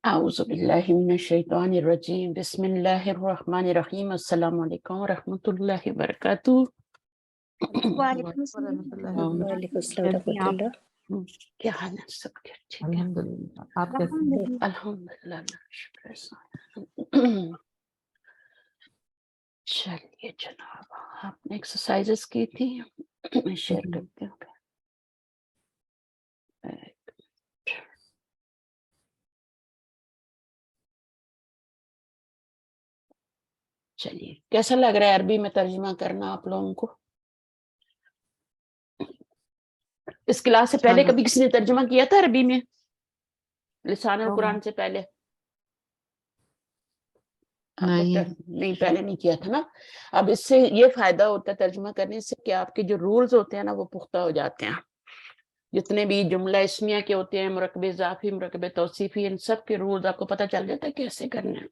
اعوذ باللہ من الشیطان الرجیم بسم اللہ الرحمن الرحیم السلام علیکم ورحمۃ اللہ وبرکاتہ۔ وعلیکم السلام۔ وعلیکم السلام ورحمۃ اللہ۔ کیا حال ہے سب کے؟ ٹھیک ہے الحمدللہ، آپ کیسے ہیں؟ الحمدللہ، اللہ کا شکر ہے۔ چلیے جناب، آپ نے ایکسرسائزز کی تھی، میں شیئر کرتی ہوں۔ چلیے، کیسا لگ رہا ہے عربی میں ترجمہ کرنا آپ لوگوں کو؟ اس کلاس سے پہلے کبھی کسی نے ترجمہ کیا تھا عربی میں لسان القرآن سے پہلے؟ نہیں، پہلے نہیں کیا تھا نا۔ اب اس سے یہ فائدہ ہوتا ہے ترجمہ کرنے سے کہ آپ کے جو رولز ہوتے ہیں نا وہ پختہ ہو جاتے ہیں۔ جتنے بھی جملہ اسمیہ کے ہوتے ہیں، مرکب اضافی، مرکب توصیفی، ان سب کے رولز آپ کو پتہ چل جاتا ہے کیسے کرنا ہے۔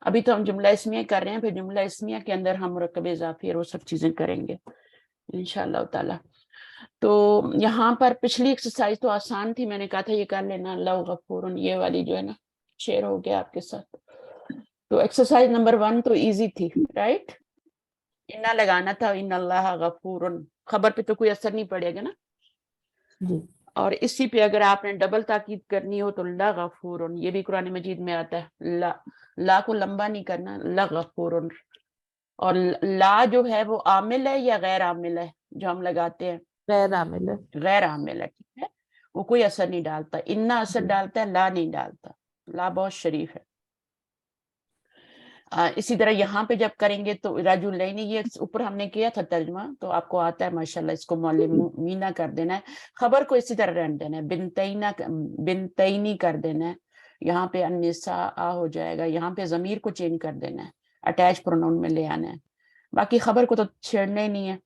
ابھی تو ہم جملہ اسمیہ کر رہے ہیں، پھر جملہ اسمیہ کے اندر ہم مرکب اضافی اور وہ سب چیزیں کریں گے انشاءاللہ تعالی۔ تو یہاں پر پچھلی ایکسرسائز تو آسان تھی، میں نے کہا تھا یہ کر لینا، اللہ غفور، یہ والی جو ہے نا شیئر ہو گیا آپ کے ساتھ۔ تو ایکسرسائز نمبر 1 تو ایزی تھی، رائٹ؟ انا لگانا تھا، ان اللہ غفور، خبر پہ تو کوئی اثر نہیں پڑے گا نا جی۔ اور اسی پہ اگر آپ نے ڈبل تاکید کرنی ہو تو لا غفور، یہ بھی قرآن مجید میں آتا ہے، لا کو لمبا نہیں کرنا، لا غفور۔ اور لا جو ہے وہ عامل ہے یا غیر عامل ہے جو ہم لگاتے ہیں؟ غیر عامل ہے۔ غیر عامل ہے، ٹھیک ہے، وہ کوئی اثر نہیں ڈالتا۔ انا اثر ڈالتا ہے، لا نہیں ڈالتا، لا بہت شریف ہے۔ اسی طرح یہاں پہ جب کریں گے تو رجلین، یہ اوپر ہم نے کیا تھا ترجمہ، تو آپ کو آتا ہے ماشاءاللہ، اس کو معلمینا کر دینا ہے، خبر کو اسی طرح رہنے دینا ہے، بنتینی کر دینا ہے، یہاں پہ النساء ہو جائے گا، یہاں پہ ضمیر کو چینج کر دینا ہے، اٹیچ پروناؤن میں لے آنا ہے، باقی خبر کو تو چھیڑنا ہی نہیں ہے،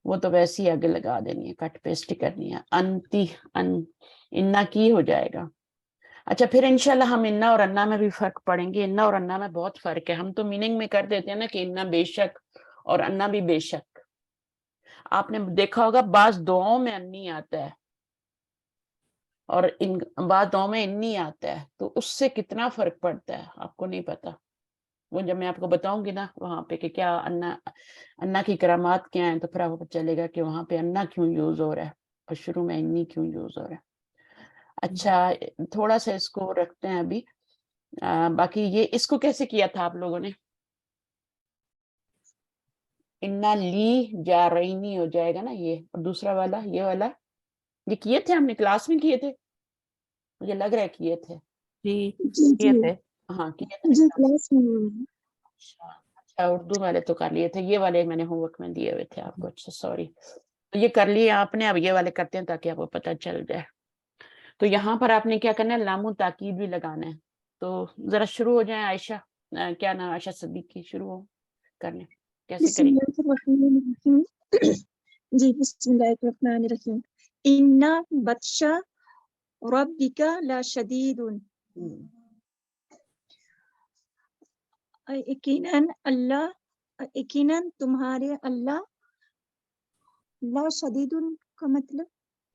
وہ تو ویسے ہی آگے لگا دینی ہے، کٹ پیسٹ کرنی ہے، انتی، انا کی ہو جائے گا۔ اچھا، پھر انشاءاللہ ہم انا اور انا میں بھی فرق پڑیں گے، انا اور انا میں بہت فرق ہے، ہم تو میننگ میں کر دیتے ہیں نا کہ انا بے شک اور انا بھی بے شک۔ آپ نے دیکھا ہوگا بعض دعاؤں میں انی آتا ہے اور بعض دعاؤں میں انی آتا ہے، تو اس سے کتنا فرق پڑتا ہے آپ کو نہیں پتا، وہ جب میں آپ کو بتاؤں گی نا وہاں پہ کہ کیا انا کی کرامات کیا ہیں، تو پھر آپ کو چلے گا کہ وہاں پہ انا کیوں یوز ہو رہا ہے اور شروع میں انی کیوں یوز ہو رہا ہے۔ اچھا، تھوڑا سا اس کو رکھتے ہیں ابھی، باقی یہ اس کو کیسے کیا تھا آپ لوگوں نے؟ انا لی جارینی ہو جائے گا نا یہ، اور دوسرا والا یہ والا، یہ کیے تھے ہم نے کلاس میں، کیے تھے، مجھے لگ رہا ہے کیے تھے، جی کیے تھے۔ ہاں کیے تھے۔ جی کلاس میں۔ اچھا، اردو والے تو کر لیے تھے، یہ والے میں نے ہوم ورک میں دیے ہوئے تھے آپ کو، اچھا سوری، تو یہ کر لیے آپ نے، اب یہ والے کرتے ہیں تاکہ آپ کو پتہ چل جائے۔ تو یہاں پر آپ نے کیا کرنا ہے، لام و تاکید بھی لگانا ہے، تو ذرا شروع ہو جائیں عائشہ، کیا نام، عائشہ صدیقی، شروع ہو کرنے، کیسے بسم کریں؟ اللہ الرحمن الرحیم۔ جی بسم اللہ الرحمن الرحیم۔ انا بطشا ربک لشدید، یقیناً تمہارے اللہ لشدید کا مطلب،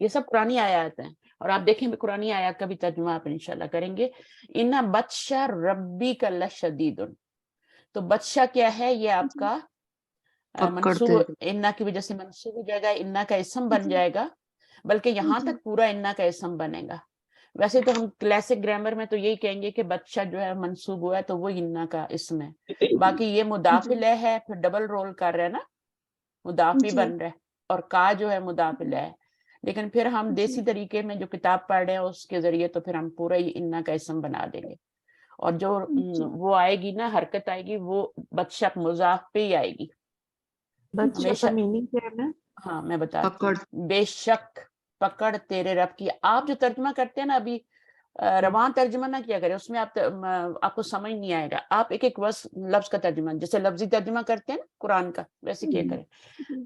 یہ سب قرآنی آیات ہیں، اور آپ دیکھیں بھی قرآنی آیات کا بھی ترجمہ آپ انشاءاللہ کریں گے۔ انا بطشا ربک لشدید، تو بطشا کیا ہے، یہ آپ کا منصوب، انا کی وجہ سے منصوب ہو جائے گا، انا کا اسم بن جائے گا، بلکہ یہاں تک پورا انا کا اسم بنے گا۔ ویسے تو ہم کلاسک گرامر میں تو یہی کہیں گے کہ بطشا جو ہے منصوب ہوا ہے تو وہ انا کا اسم ہے، باقی یہ مضاف الیہ ہے، پھر ڈبل رول کر رہے ہیں نا، مضاف بھی بن رہا ہے، اور کا جو ہے مضاف الیہ ہے، لیکن پھر ہم دیسی طریقے میں جو کتاب پڑھ رہے ہیں اس کے ذریعے تو پھر ہم پورا ہی انا کا اسم بنا دیں گے، اور جو وہ آئے گی نا، حرکت آئے گی، وہ بطشا مضاف پہ ہی آئے گی بچہ کا میننگ کیا ہے؟ ہاں میں بتاتی ہوں، بے شک پکڑ تیرے رب کی، آپ جو ترجمہ کرتے ہیں نا ابھی، رواں ترجمہ نہ کیا کرے، اس میں آپ کو سمجھ نہیں آئے گا، آپ ایک ایک لفظ کا ترجمہ، جیسے لفظی ترجمہ کرتے ہیں نا قرآن کا، ویسے کیا کریں،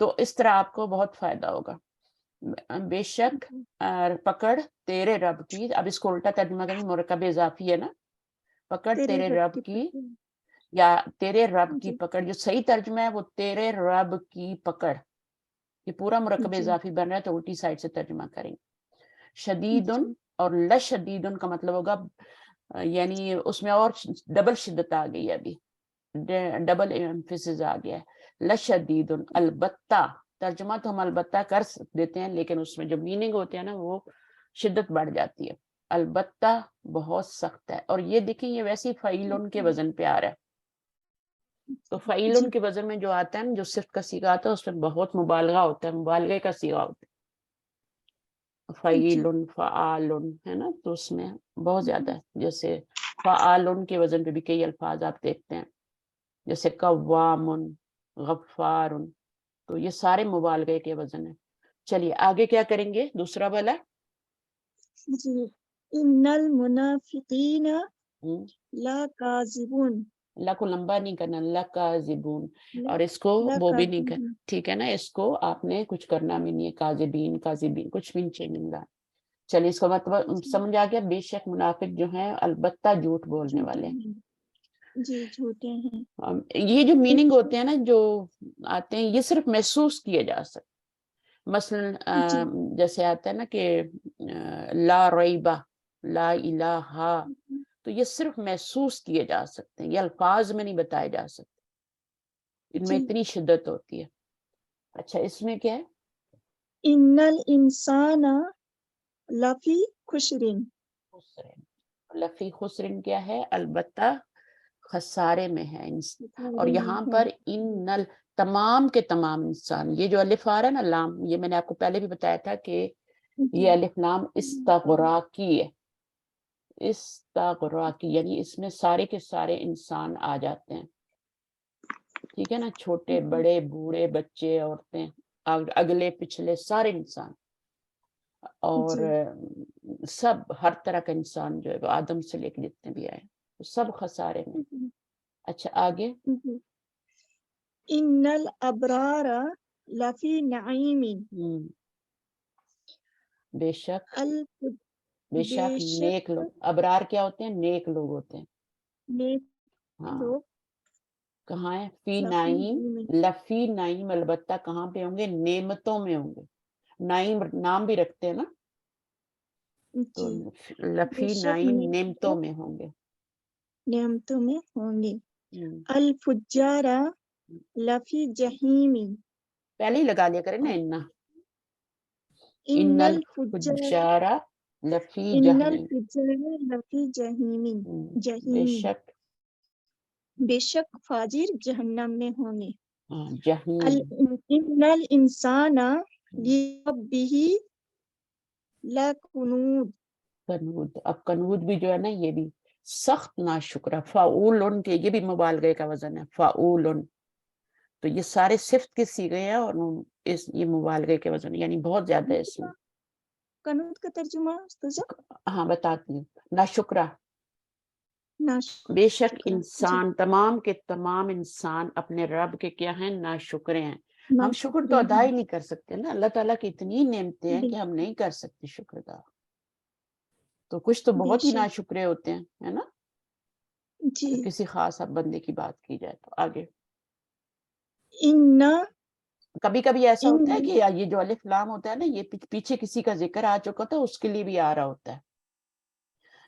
تو اس طرح آپ کو بہت فائدہ ہوگا۔ بے شک پکڑ تیرے رب کی، اب اس کو الٹا ترجمہ کریں، مرکب اضافی ہے نا، پکڑ تیرے رب کی، یا تیرے رب کی پکڑ، جو صحیح ترجمہ ہے وہ تیرے رب کی پکڑ، یہ پورا مرکب اضافی بن رہا ہے تو الٹی سائڈ سے ترجمہ کریں۔ شدید، اور لشدیدن کا مطلب ہوگا یعنی اس میں اور ڈبل شدت آ گئی ہے، ابھی ڈبل ایمفیسس آ گیا ہے، لشدیدن البتہ، ترجمہ تو ہم البتہ کر دیتے ہیں لیکن اس میں جو میننگ ہوتے ہیں نا وہ شدت بڑھ جاتی ہے، البتہ بہت سخت ہے۔ اور یہ دیکھیں یہ ویسے فعیلن کے وزن پہ آ رہا ہے، تو فعیلن کے وزن میں جو آتا ہے نا، جو صفت کا صیغہ آتا ہے اس میں بہت مبالغہ ہوتا ہے، مبالغے کا صیغہ ہوتا ہے، فعیلن فعالن ہے نا، تو اس میں بہت زیادہ ہے۔ جیسے فعالن کے وزن پہ بھی کئی الفاظ آپ دیکھتے ہیں، جیسے قوامن، غفارن، تو یہ سارے مبالغے کے وزن ہیں۔ چلیے آگے کیا کریں گے، دوسرا والا جی ان المنافقین لکاذبون، اللہ کو لمبا نہیں کرنا، اللہ کاذبون، اور اس کو وہ بھی نہیں کرنا، ٹھیک ہے نا، اس کو آپ نے کچھ کرنا بھی نہیں ہے، کاذبین کاذبین کچھ بھی نہیں چینج گا۔ چلیے اس کا مطلب سمجھ آ گیا، بے شک منافق جو ہیں البتہ جھوٹ بولنے والے ہیں۔ جی جھوٹے ہیں۔ یہ جو میننگ ہوتے ہیں نا جو آتے ہیں یہ صرف محسوس کیے جا سکتے، مثلا جیسے آتا ہے نا کہ لا ریبہ، لا الہ، تو یہ صرف محسوس کیے جا سکتے ہیں، یہ الفاظ میں نہیں بتائے جا سکتے، ان میں اتنی شدت ہوتی ہے۔ اچھا اس میں کیا ہے، ان الانسان لفی خسرن، لفی خسرن کیا ہے، البتہ خسارے میں ہے، اور یہاں پر ان تمام کے تمام انسان، یہ جو الف آ رہا ہے نا لام، یہ میں نے آپ کو پہلے بھی بتایا تھا کہ یہ الف لام استغراقی ہے، استغراقی یعنی اس میں سارے کے سارے انسان آ جاتے ہیں، ٹھیک ہے نا، چھوٹے بڑے بوڑھے بچے عورتیں اگلے پچھلے سارے انسان، اور سب ہر طرح کا انسان جو ہے وہ آدم سے لے کے جتنے بھی آئے سب خسارے میں۔ اچھا آگے، ان الابرار لفی نعیم، بے شک بے شک نیک لوگ، ابرار کیا ہوتے ہیں، نیک لوگ ہوتے ہیں، نیک ہاں لوگ کہاں ہے، فی نعیم، لفی نعیم، البتہ کہاں پہ ہوں گے، نعمتوں میں ہوں گے، نعیم نام بھی رکھتے ہیں نا، تو لفی نعیم نعمتوں میں ہوں گے، نعمتوں میں ہوں گے، الفجار لفی جہیم، پہلے ہی لگا لیا کریں نا، ان الفجار لفی ان جہنم، الفجار لفی جہیم، بے جہیم شک بے شک فاجر جہنم میں ہوں گے، جہنم، ان الانسان لربہ لکنود، کنود، اب کنود بھی جو ہے نا یہ بھی سخت ناشکرہ، فعولن کے یہ بھی مبالغے کا وزن ہے، فعولن، تو یہ سارے صفت کے صیغے ہیں اور یہ مبالغے کے وزن یعنی بہت زیادہ ہے اس میں۔ کنود کا ترجمہ استاذہ؟ ہاں بتاتی ہوں، ناشکرہ، بے شک انسان، تمام کے تمام انسان اپنے رب کے کیا ہیں، ناشکرے ہیں۔ ہم شکر تو ادا ہی نہیں کر سکتے نا، اللہ تعالیٰ کی اتنی نعمتیں ہیں کہ ہم نہیں کر سکتے شکر ادا، تو کچھ تو بہت ہی ناشکرے ہوتے ہیں، ہے نا، کسی خاص بندے کی بات کی جائے تو۔ آگے کبھی کبھی ایسا ہوتا ہے کہ یہ جو الف لام ہوتا ہے نا یہ پیچھے کسی کا ذکر آ چکا تھا اس کے لیے بھی آ رہا ہوتا ہے،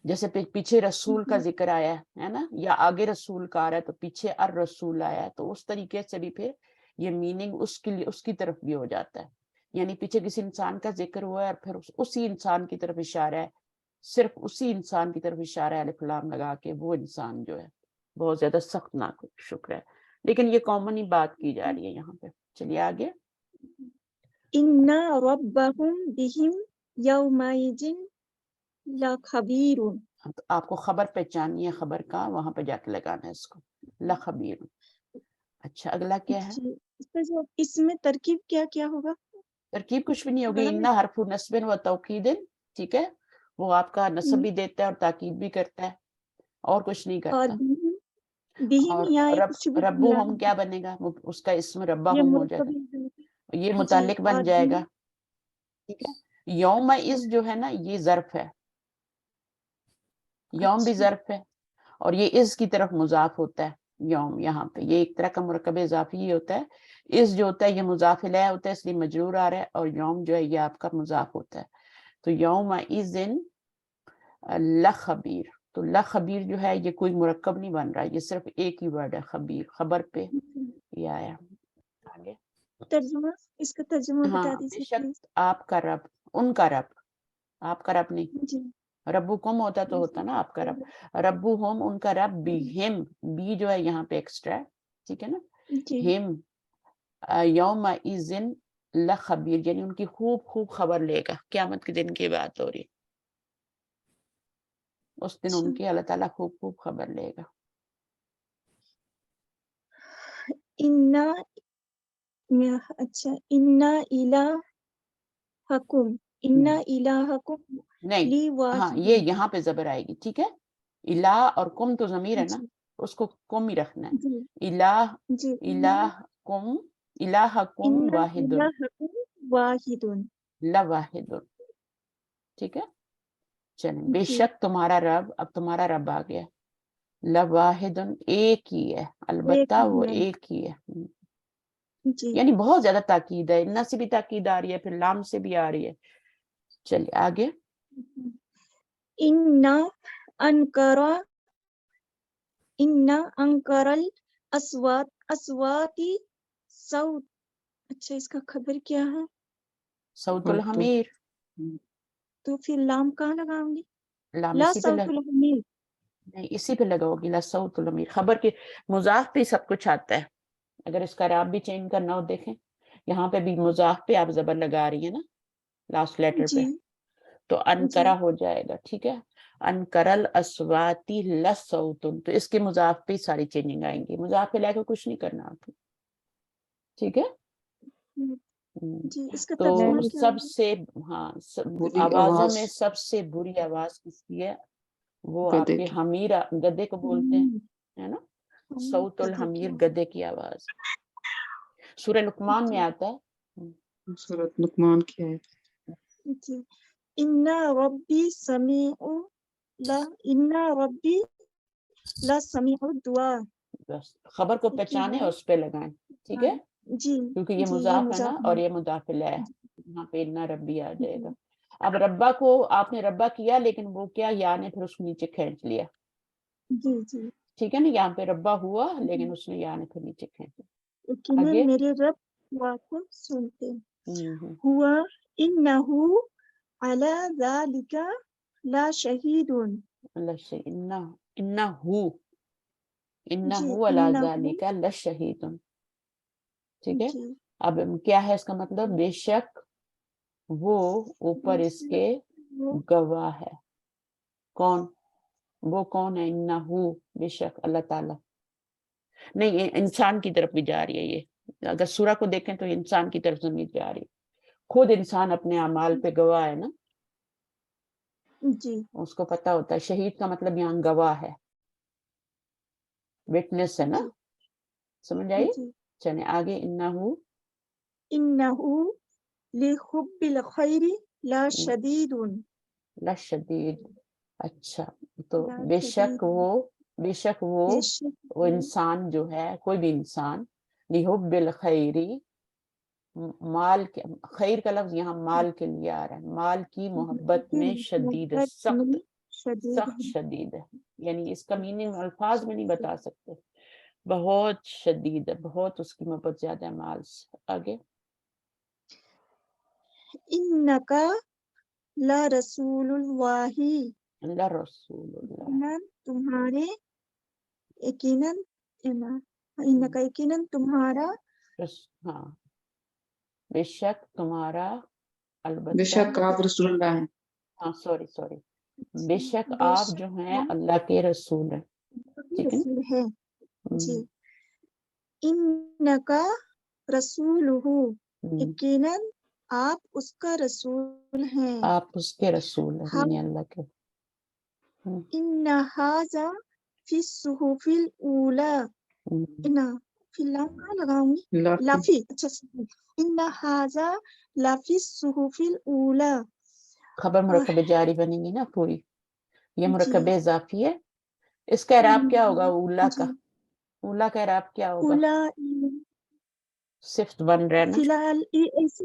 جیسے پیچھے رسول کا ذکر آیا ہے نا، یا آگے رسول کا آ رہا ہے تو پیچھے الرسول آیا ہے، تو اس طریقے سے بھی پھر یہ میننگ اس کے لیے اس کی طرف بھی ہو جاتا ہے، یعنی پیچھے کسی انسان کا ذکر ہوا ہے اور پھر اسی انسان کی طرف اشارہ ہے، صرف اسی انسان کی طرف اشارہ ہے الف لام لگا کے، وہ انسان جو ہے بہت زیادہ سخت ناشکر ہے، لیکن یہ کامن ہی بات کی جا رہی ہے یہاں پہ۔ چلیے آگے، ان ربهم بهم یومئذ لخبیر، آپ کو خبر پہچاننی ہے، خبر کا وہاں پہ جا کے لگانا ہے اس کو، لخبیر۔ اچھا اگلا کیا ہے، اس میں ترکیب کیا کیا ہوگا؟ ترکیب کچھ بھی نہیں ہوگی، ان حرف نصب و توکید، ٹھیک ہے، وہ آپ کا نصب بھی دیتا ہے اور تاکید بھی کرتا ہے، اور کچھ نہیں کرتا، اور ربو ہم کیا بنے گا، اس کا اسم ربا ہم ہو جائے گا، یہ متعلق بن جائے گا، ٹھیک ہے۔ یوم از جو ہے نا یہ ظرف ہے، یوم بھی ظرف ہے، اور یہ از کی طرف مضاف ہوتا ہے، یوم یہاں پہ یہ ایک طرح کا مرکب اضافی ہی ہوتا ہے، اس جو ہوتا ہے یہ مضاف الیہ ہوتا ہے اس لیے مجرور آ رہا ہے، اور یوم جو ہے یہ آپ کا مضاف ہوتا ہے، تو یوم اذن لخبیر، تو لخبیر جو ہے یہ کوئی مرکب نہیں بن رہا، یہ صرف ایک ہی ورڈ ہے خبیر، خبر پہ یہ آیا. آگے ترجمہ، اس کا ترجمہ ہاں بتا بے دیجیے شک پلیز. آپ کا رب، ان کا رب، آپ کا رب نہیں، جی ربو کم ہوتا تو ہوتا نا آپ کا رب، ربو ہوم ان کا رب، بھی ہم، بی جو ہے یہاں پہ ایکسٹرا ہے، ٹھیک ہے نا، جی ہم یوم ایزن لخبیر، یعنی ان کی خوب خوب خبر لے گا، قیامت کے دن کی بات ہو رہی، اس دن ان کی اللہ تعالیٰ خوب خوب خبر لے گا. انا، اچھا انا الہکم، انا الہکم نہیں لی ہاں واحد. یہ یہاں پہ زبر آئے گی، ٹھیک ہے، الہ اور کم تو ضمیر ہے نا، جی اس کو کم ہی رکھنا ہے، جی الہ جی الہکم، الہکم انا واحد الہکم واحد. لواحد، ٹھیک ہے. چلیں، بے جی شک تمہارا رب، اب تمہارا رب آ گیا، لواحد ایک ہی ہے، البتہ ایک وہ ہے. ایک ہی ہے. جی یعنی بہت زیادہ تاکید ہے، ان سے بھی تاکید آ رہی ہے، پھر لام سے بھی آ رہی ہے. چلیے آگے. انا انکرا، انا انکرل اصوات، اصواتی صوت. اچھا اس کا خبر کیا ہے؟ صوت الحمیر، تو پھر لام کہاں لگاؤں گی؟ لام لا اسی پہ صوت الحمیر. نہیں اسی پہ لگاؤ گی، لصوت الحمیر، خبر کے مضاف پہ سب کچھ آتا ہے، اگر اس کا راب بھی چینج کرنا ہو دیکھیں، یہاں پہ بھی مضاف پہ آپ زبر لگا رہی ہیں نا لاسٹ لیٹر پہ، جی تو انکرا ہو جائے گا، ٹھیک ہے. انکرل اسواتی لصوتن، تو اس کے مضاف پہ ساری چینجنگ آئیں گی، مضاف پہ لے کے کچھ نہیں کرنا آپ کو، ٹھیک ہے. جی اس کا تو ترجمہ کیا سب ہوگا؟ سے ہاں بری آوازوں آواز میں سب سے بری آواز کس کی ہے؟ وہ آپ گدھے کے کی، حمیرہ، گدے کو بولتے ہیں، ہے نا، صوت گدھے کی الحمیر، آواز. گدے کی آواز. سورہ لقمان میں جی آتا ہے. سورۃ لقمان کی ہے. جی انا ربی سمیع لا، انا ربی لا سمیع الدعاء. بس خبر کو پہچانے اور اس پہ لگائیں، ٹھیک ہے، جی کیونکہ یہ جی مضاف ہے نا مضاف اور ہے. یہ مضاف الیہ ہے، یہاں پہ انا ربی آ جائے گا. اب ربا کو آپ نے ربا کیا، لیکن وہ کیا یا نے پھر اس کو نیچے کھینچ لیا، جی جی ٹھیک ہے نا، یہاں پہ ربا ہوا لیکن اس نے یا نے پھر نیچے کھینچ لیا. یقیناً آگے میرے رب دعا کو سنتے. ہوں ہوا انہو علی ذالک لا شہید. اللہ سے انہو جی علی انہو. ذالک لشہید، ٹھیک ہے. جی اب کیا ہے اس کا مطلب؟ بے شک وہ اوپر اس کے گواہ ہے. کون؟ وہ کون ہے؟ انہو بے شک اللہ تعالیٰ، نہیں یہ انسان کی طرف بھی جا رہی ہے، یہ اگر سورہ کو دیکھیں تو انسان کی طرف ضمیر جا رہی ہے، خود انسان اپنے اعمال پہ گواہ ہے نا، جی اس کو پتہ ہوتا ہے. شہید کا مطلب یہاں گواہ ہے، وٹنس ہے نا، جی سمجھ آئی. جی چلیں آگے. انہو لحب الخیر لا شدید. لشدید، اچھا، تو لا بے شک شدید وہ، بے شک وہ بے شک وہ انسان جو ہے، کوئی بھی انسان، لحب الخیری، مال کے، خیر کا لفظ یہاں مال کے لیے آ رہا ہے، مال کی محبت میں شدید ہے، محبت سخت میں شدید سخت ہے. شدید ہے، یعنی اس کا میننگ الفاظ میں نہیں بتا سکتے، بہت شدید ہے، بہت اس کی محبت زیادہ ہے مال سے. آگے. انکا لا رسول اللہ، اللہ رسول اللہ، یقیناً تمہارے، یقیناً انکا یقیناً تمہارا ہاں بے شک تمہارا، بے البتہ شک آپ رسول اللہ ہیں. ہاں سوری بے شک بے آپ شک جو ہیں اللہ کے رسول ہیں، ٹھیک ہے رسول ہے. جی نا. انکا رسولہ، ہم، یقیناً آپ اس کا رسول ہیں. آپ اس کے رسول ہیں، یعنی اللہ کے. ان ھذا فی الصحف الاولی. ان فی لام کہاں لگاؤں گی؟ لافی. اچھا ان ھذا لفی الصحف الاولی. خبر مرکب جاری بنے گی نا پوری، یہ جی مرکب اضافی ہے. اس کا اعراب کیا ہوگا؟ اولا کا، جی اولا کا اعراب کیا ہوگا؟ اولا صفت بن رہا ہے نا. فی الحال ایسے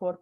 4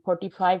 45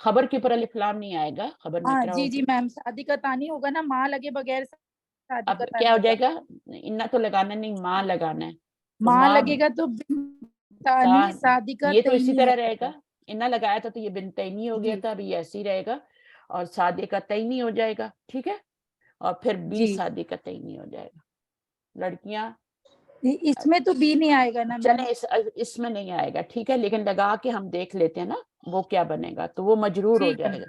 خبر کے اوپر الف لام نہیں آئے گا, خبر ہاں نکرا جی ہوگی. جی میم شادی کا تانی ہوگا نا, ماں لگے بغیر شادی اب کا کیا ہو تانی جائے ہوگا. گا, انا تو لگانا نہیں, ماں لگانا ہے. تو ماں ماں لگے گا تو تانی شادی کا یہ تو اسی تئینی طرح ہو رہے جائے گا, انا لگایا تھا تو یہ بنتینی ہو گیا جی تھا, ابھی یہ ایسے ہی رہے گا, اور سادے کا تئینی ہو جائے گا. ٹھیک ہے, اور پھر بی جی. سادے کا تئینی ہو جائے گا. لڑکیاں اس میں تو بی نہیں آئے گا نا میم. چلیں اس میں نہیں آئے گا, ٹھیک ہے, لیکن لگا کے ہم دیکھ لیتے ہیں نا وہ کیا بنے گا, تو وہ مجرور ہو ٹھیک ہے جائے گا.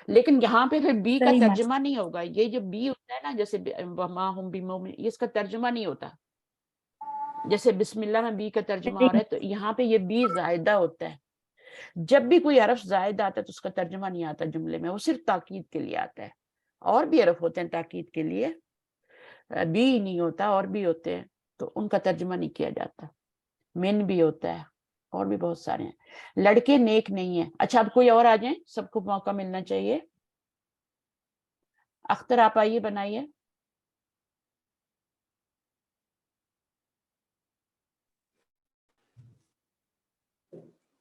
لیکن یہاں پہ پھر بی کا صحیح میم. ترجمہ نہیں ہوگا. یہ جو بی ہوتا ہے نا, جیسے ماں ہم بھی مومن, اس کا ترجمہ نہیں ہوتا. جیسے بسم اللہ میں بی کا ترجمہ ہو رہا ہے, تو یہاں پہ یہ بی زائدہ ہوتا ہے. جب بھی کوئی حرف زائد آتا ہے تو اس کا ترجمہ نہیں آتا جملے میں, وہ صرف تاکید کے لیے آتا ہے. اور بھی حرف ہوتے ہیں تاکید کے لیے, بی نہیں ہوتا, اور بھی ہوتے ہیں, تو ان کا ترجمہ نہیں کیا جاتا. من بھی ہوتا ہے, اور بھی بہت سارے ہیں. لڑکے نیک نہیں ہیں. اچھا اب کوئی اور آ جائیں, سب کو موقع ملنا چاہیے. اختر آپ آئیے, بنائیے.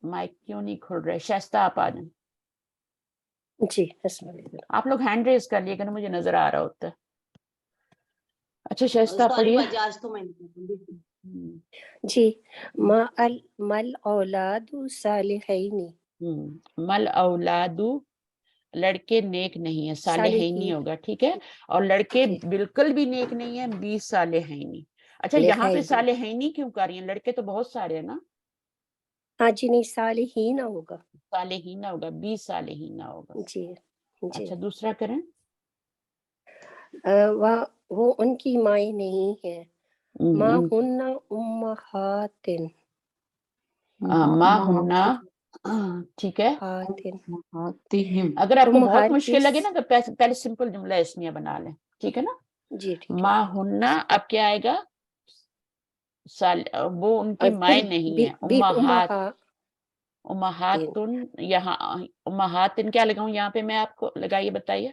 مائک کیوں نہیں کھل رہے؟ شائستہ آپ آ جائیں. جی السلام علیکم. آپ لوگ ہینڈ ریز کر لیے کہ مجھے نظر آ رہا ہوتا ہے. اچھا شائستہ آپ پڑھیے. جی مل اولاد صالحین. مل اولاد, لڑکے نیک نہیں ہیں, صالحینی ہوگا. ٹھیک ہے, اور لڑکے جی بالکل بھی نیک نہیں ہیں, 20 صالحینی. اچھا یہاں پہ صالحینی کیوں کر رہی ہیں؟ لڑکے تو بہت سارے ہیں نا. ہاں جی نہیں صالحین ہوگا. صالحین ہوگا, 20 صالحین ہوگا. جی جی. اچھا دوسرا کریں. وہ ان کی مائیں نہیں ہیں. ما ہن امہات. ماں ہننا, ٹھیک ہے. اگر آپ کو بہت مشکل لگے نا تو پہلے سمپل جملہ اسمیہ بنا لیں. ٹھیک ہے نا. جی ٹھیک ہے. ماں ہننا, اب کیا آئے گا, وہ ان کی مائیں نہیں ہیں. امہات, امہاتن, یہاں امہاتن کیا لگاؤں یہاں پہ میں آپ کو, لگائیے بتائیے.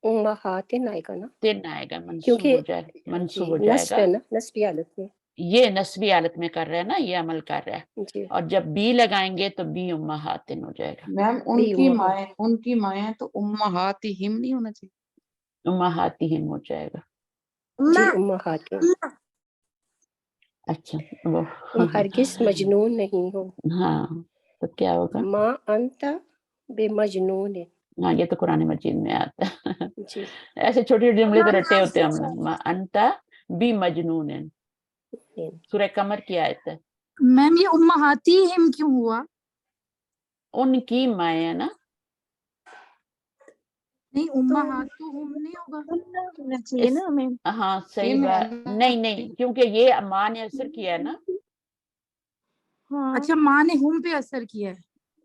امہات آئے گا نا, تن آئے گا, منصوب کیونکہ ہو جائے, منصوب جی ہو جائے نصب گا. ہے نا, نصبی حالت میں. یہ نسبی حالت میں کر رہا ہے نا, یہ عمل کر رہا ہے. جی اور جب بی لگائیں گے تو بی امہاتن ہو جائے گا. میم ان کی مائیں تو امہاتہم نہیں ہونا چاہیے. امہاتہم ہو جائے گا. جی امہات. اچھا وہ تم ہرگز مجنون نہیں ہو. ہاں تو کیا ہوگا, ما انت بمجنون. ہاں یہ تو قرآن مجید میں آتا ہے. جی ایسے چھوٹے چھوٹے جملے تو رٹے ہوتے ہیں ہم نے. ما انت بمجنون, سورہ قمر کی آیت ہے. میم یہ امہاتہم کیوں ہوا؟ ان کی مائیں نا. نہیں امہاتہم نہیں ہوگا. ہونا چاہیے نا ہمیں. ہاں صحیح بات, نہیں کیونکہ یہ ماں نے اثر کیا ہے نا. ہاں اچھا ماں نے ہم پہ اثر کیا ہے.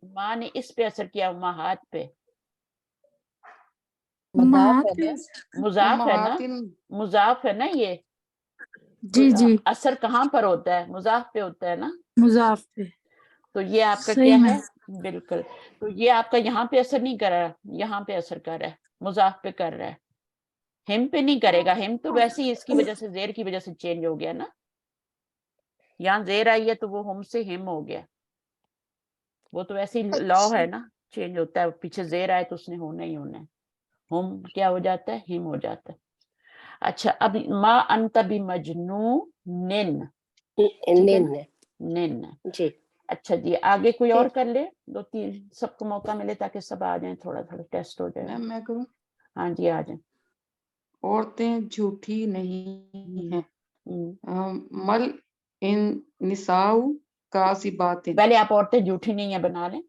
ماں نے اس پہ اثر کیا, امہات پہ. امہات پہ مضاف ہے نا, مضاف ہے نا یہ. تو جی جی اثر کہاں پر ہوتا ہے, مضاف پہ ہوتا ہے نا. مضاف پہ. تو یہ آپ کا صحیح کیا میں. ہے, بالکل. تو یہ آپ کا یہاں پہ اثر نہیں کر رہا, یہاں پہ اثر کر رہا ہے, مضاف پہ کر رہا ہے. ہم پہ نہیں کرے گا. ہم تو ویسے ہی اس کی وجہ سے, زیر کی وجہ سے چینج ہو گیا نا. یہاں زیر آئی ہے تو وہ ہم سے ہم ہو گیا. وہ تو ویسے ہی لا ہے نا, چینج ہوتا ہے. پیچھے زیر آئے تو اس نے ہونا ہی ہونا ہے. ہم کیا ہو جاتا ہے, ہم ہو جاتا ہے. اچھا اب ما انت بمجنون, نن. جی اچھا جی آگے کوئی اور کر لے, 2-3 سب کو موقع ملے تاکہ سب آ جائیں, تھوڑا تھوڑا ٹیسٹ ہو جائے. میم میں کروں. ہاں جی آ جائیں. عورتیں جھوٹی نہیں ہیں. مل ان نساء کاذبات. پہلے آپ عورتیں جھوٹی نہیں ہیں بنا لیں.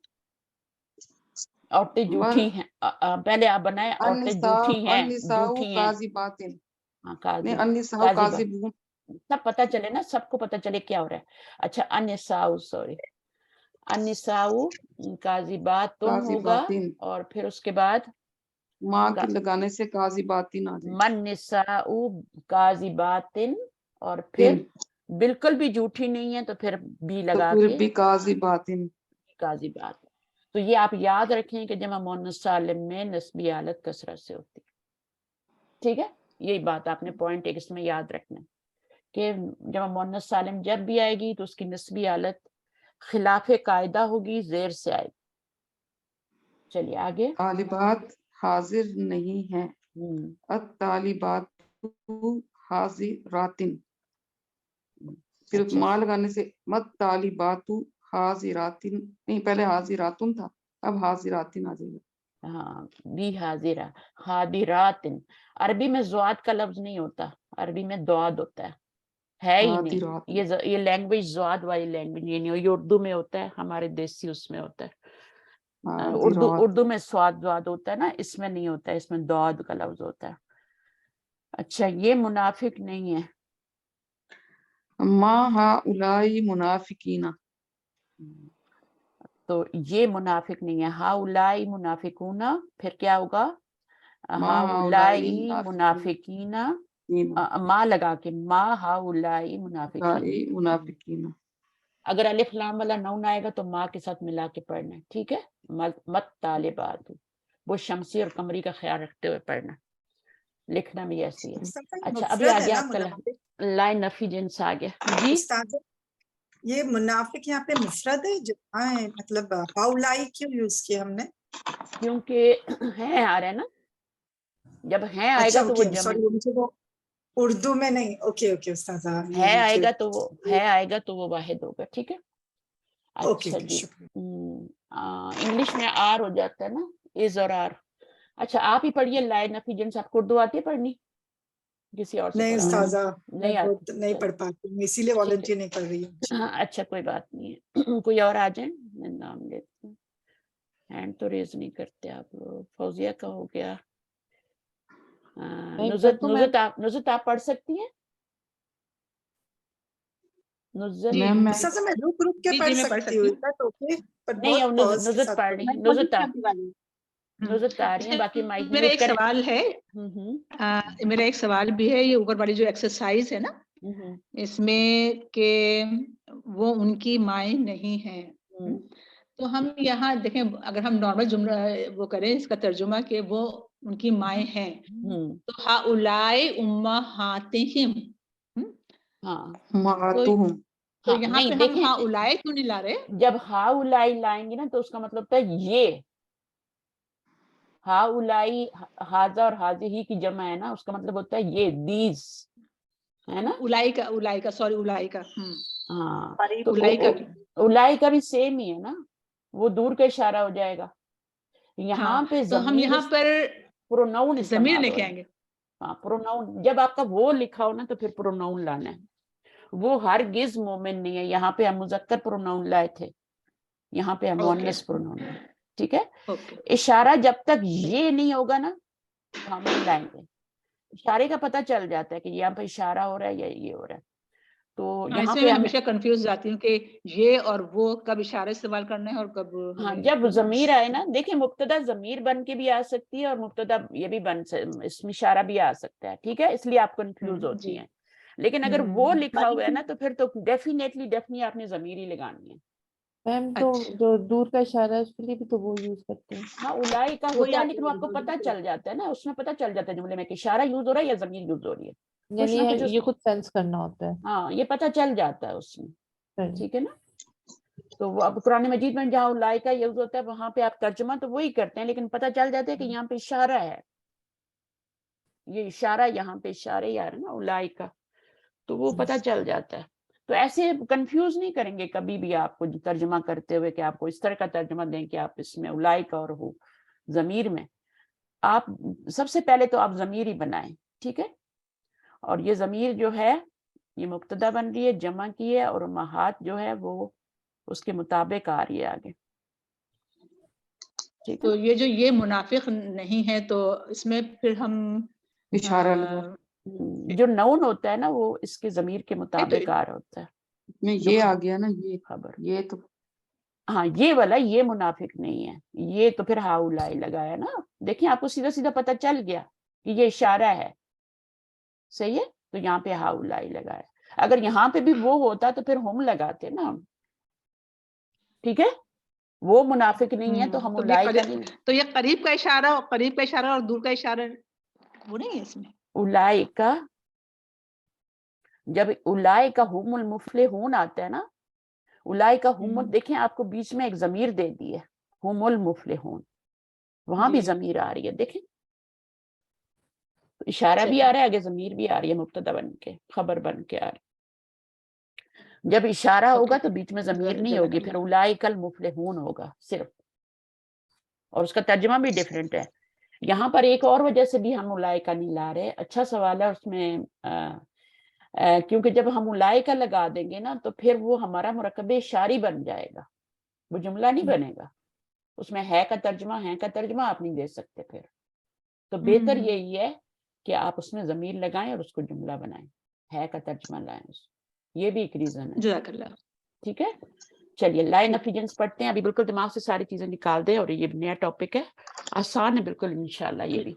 عورتیں جھوٹی ہیں, پہلے آپ بنائیں عورتیں جھوٹی ہیں, جھوٹی ہیں. کاذبات. ہاں نہیں کاذب, النساء کاذبہ, کاذبون. سب پتہ چلے نا, سب کو پتہ چلے کیا ہو رہا ہے. اچھا النساء, سوری, النساء کاذبات ہوگا, اور پھر اس کے بعد ماں کی لگانے سے کاذبات نہ جائے. من نساء کاذبات, اور پھر بالکل بھی جھوٹی نہیں ہے تو پھر بھی تو لگا پھر کے بھی کاذبات. کاذبات. تو یہ آپ یاد رکھیں کہ جمع مؤنث سالم میں نسبی حالت کثرت سے ہوتی ہے. ٹھیک ہے, یہی بات آپ نے پوائنٹ ایک اس میں یاد رکھنا کہ جمع مؤنث سالم جب بھی آئے گی تو اس کی نسبی حالت خلاف قاعدہ ہوگی, زیر سے آئے گی. چلیے آگے. طالبات حاضر نہیں ہیں. الطالبات حاضراتن. پھر اچھا. ماں لگانے سے مت طالبات حاضراتن نہیں، پہلے حاضراتن تھا، اب حاضراتن آ جائے گا. ہاں بھی حاضرہ حاضرات. عربی میں زواد کا لفظ نہیں ہوتا، عربی میں دواد ہوتا ہے ہی نہیں. حاضرات. یہ لینگویج زواد والی لینگویج یہ نہیں، یہ اردو میں ہوتا ہے، ہمارے دیسی اس میں ہوتا ہے. حاضرات. اردو میں سواد زواد ہوتا ہے نا، اس میں نہیں ہوتا ہے، اس میں دواد کا لفظ ہوتا ہے. اچھا یہ منافق نہیں ہے. ما ہؤلاء منافقین. تو یہ منافق نہیں ہے. ہؤلاء منافقون، پھر کیا ہوگا؟ ما ہؤلاء ہؤلاء منافقین. منافقین. ما لگا کے ما ہؤلاء منافقین. منافقین. اگر الف لام والا نون آئے گا تو ماں کے ساتھ ملا کے پڑھنا ہے، ٹھیک ہے. مت طالبات، وہ شمسی اور قمری کا خیال رکھتے ہوئے پڑھنا، لکھنا بھی ایسی ہے. اچھا ابھی مفرد ہے آگے نا آپ کا منافق. لائن نفی جنس آ گیا جی. استاد یہ منافق یہاں پہ مفرد ہے جمع ہے، مطلب ہاؤلائی کیوں یوز کیا ہم نے؟ کیونکہ ہیں آ رہا ہے نا، جب ہیں آئے اچھا گا تو وہ اوکے جمع سوری، مجھے وہ اردو میں نہیں. اوکے اوکے استاذہ، ہے آئے گا تو وہ ہے آئے گا تو وہ واحد ہوگا، ٹھیک ہے. اوکے اچھا اوکے جی. شکریہ. انگلش میں آر ہو جاتا ہے نا، از اور آر. اچھا آپ ہی پڑھیے لائن نفی جنس. آپ کو اردو آتی ہے پڑھنی؟ کسی اور سے نہیں پڑھا؟ استاذہ میں نہیں بہت آتی. نہیں پڑھ پاتی ہوں، اسی لیے ٹھیک ہے. والنٹیئر نہیں کر رہی ہوں. ہاں اچھا کوئی بات نہیں ہے. کوئی اور آ جائیں، میں نام لیتی ہوں. ہینڈ تو ریز نہیں کرتے آپ لوگ. فوزیہ کا ہو گیا. نزت آپ پڑھ سکتی ہیں؟ نزت میم میں استاذہ میں رک رک کے پڑھ سکتی ہوں، اوکے پر نہیں، بہت پاز کے نزت ساتھ پڑھ پڑھ. رہی ہیں. نزت آ رہی ہیں، باقی مائک میرا میوٹ ایک کر. سوال ہے، میرا ایک سوال بھی ہے. یہ اوپر والی جو ایکسرسائز ہے نا، اس میں کہ وہ ان کی مائیں نہیں ہیں، تو ہم یہاں دیکھیں اگر ہم نارمل جملہ وہ کریں اس کا ترجمہ کہ وہ ان کی مائیں ہیں، تو ہؤلاء امہاتہم. تو یہاں پہ ہم ہؤلاء کیوں نہیں لا رہے؟ جب ہؤلاء لائیں گے نا تو اس کا مطلب ہوتا ہے یہ. ہؤلاء ہاذا اور ہذہ کی جمع ہے نا، اس کا مطلب ہوتا ہے یہ، دیز ہے نا. اولئک سوری اولئک. ہاں تو اولئک اولئک بھی سیم ہی ہے نا، وہ دور کا اشارہ ہو جائے گا. یہاں پہ تو ہم یہاں پر پروناؤن ضمیر استعمال لے ہو کے رہا آئیں گے. ہے. ہاں پروناؤن جب آپ کا وہ لکھا ہو نا تو پھر پروناؤن لانا ہے. وہ ہرگز مومن نہیں ہے. یہاں پہ ہم مذکر پروناؤن لائے تھے، یہاں پہ ہم مؤنث پروناؤن لائے. ٹھیک ہے. اشارہ جب تک یہ نہیں ہوگا نا تو ہم نہیں لائیں گے. اشارے کا پتہ چل جاتا ہے کہ یہاں پہ اشارہ ہو رہا ہے یا یہ ہو رہا ہے. تو یہاں پہ میں ہمیشہ کنفیوز جاتی ہوں کہ یہ اور وہ کب اشارہ استعمال کرنا ہے اور کب. ہاں جب ضمیر آئے نا، دیکھیں مبتدا ضمیر بن کے بھی آ سکتی ہے اور مبتدا یہ بھی اسم اشارہ بھی آ سکتا ہے، ٹھیک ہے. اس لیے آپ کنفیوز ہوتی ہیں. لیکن اگر وہ لکھا ہوا ہے نا تو پھر تو ڈیفینیٹلی آپ نے ضمیر ہی لگانی ہے. میم تو جو دور کا اشارہ ہے اس کے لیے بھی تو وہ یوز کرتے ہیں. ہاں اولائے کا ہوتا ہے، لیکن وہ آپ کو پتہ چل جاتا ہے نا، اس میں پتہ چل جاتا ہے جملے میں کہ اشارہ یوز ہو رہا ہے یا ضمیر یوز ہو رہی ہے. یعنی کچھ نہ کچھ یہ خود سینس کرنا ہوتا ہے. ہاں یہ پتہ چل جاتا ہے اس میں، ٹھیک ہے نا. تو وہ اب قرآن مجید میں جہاں اولائے کا یوز ہوتا ہے وہاں پہ آپ ترجمہ تو وہی کرتے ہیں، لیکن پتہ چل جاتا ہے کہ یہاں پہ اشارہ ہے، یہ اشارہ یہاں پہ اشارہ ہی آ رہا ہے نا اولائے کا، تو وہ پتہ چل جاتا ہے. تو ایسے کنفیوز نہیں کریں گے کبھی بھی آپ کو ترجمہ کرتے ہوئے کہ آپ کو اس طرح کا ترجمہ دیں کہ آپ اس میں اولائے کا اور ہو ضمیر میں. آپ سب سے پہلے تو آپ ضمیر ہی بنائیں، ٹھیک ہے. اور یہ ضمیر جو ہے یہ مبتدا بن رہی ہے، جمع کی ہے، اور امہات جو ہے وہ اس کے مطابق آ رہی ہے آگے. تو یہ جو یہ منافق نہیں ہے تو اس میں پھر ہم اشارہ لگا جو نون ہوتا ہے نا وہ اس کے ضمیر کے مطابق آ رہا ہوتا ہے. میں یہ آ گیا نا، یہ خبر یہ تو ہاں یہ والا یہ منافق نہیں ہے، یہ تو پھر ہؤلاء لگایا نا. دیکھیں آپ کو سیدھا سیدھا پتہ چل گیا کہ یہ اشارہ ہے، صحیح ہے. تو یہاں پہ ہؤلاء لگایا. اگر یہاں پہ بھی وہ ہوتا تو پھر ہم لگاتے نا ہم، ٹھیک ہے. وہ منافق نہیں ہے تو ہم اولئک کا نہیں. تو یہ قریب کا اشارہ اور دور کا اشارہ وہ نہیں ہے اس میں. اولئک کا جب اولئک هم المفلحون آتا ہے نا، اولئک هم، دیکھیں آپ کو بیچ میں ایک ضمیر دے دی ہے، هم المفلحون. وہاں بھی جی ضمیر آ رہی ہے، دیکھیں اشارہ بھی آ رہا ہے، آگے ضمیر بھی آ رہی ہے، مبتدا بن کے خبر بن کے آ رہی ہے۔ جب اشارہ ہوگا تو بیچ میں ضمیر نہیں ہوگی، پھر اولئک المفلحون ہوگا صرف، اور اس کا ترجمہ بھی ڈیفرنٹ ہے۔ یہاں پر ایک اور وجہ سے بھی ہم اولئک نہیں لا رہے، اچھا سوال ہے اس میں، کیونکہ جب ہم اولئک لگا دیں گے نا تو پھر وہ ہمارا مرکب اشاری بن جائے گا، وہ جملہ نہیں بنے گا، اس میں ہے کا ترجمہ آپ نہیں دے سکتے پھر، تو بہتر یہی ہے کہ آپ اس میں ضمیر لگائیں اور اس کو جملہ بنائیں، ہے کا ترجمہ لائیں، یہ بھی ایک ریزن ہے، جزاک اللہ۔ ٹھیک ہے۔ چلیے لائن ٹھیک۔ نفی جنس پڑھتے ہیں، ابھی بالکل دماغ سے ساری چیزیں نکال دیں، اور یہ نیا ٹاپک ہے، آسان ہے بالکل انشاءاللہ یہ بھی۔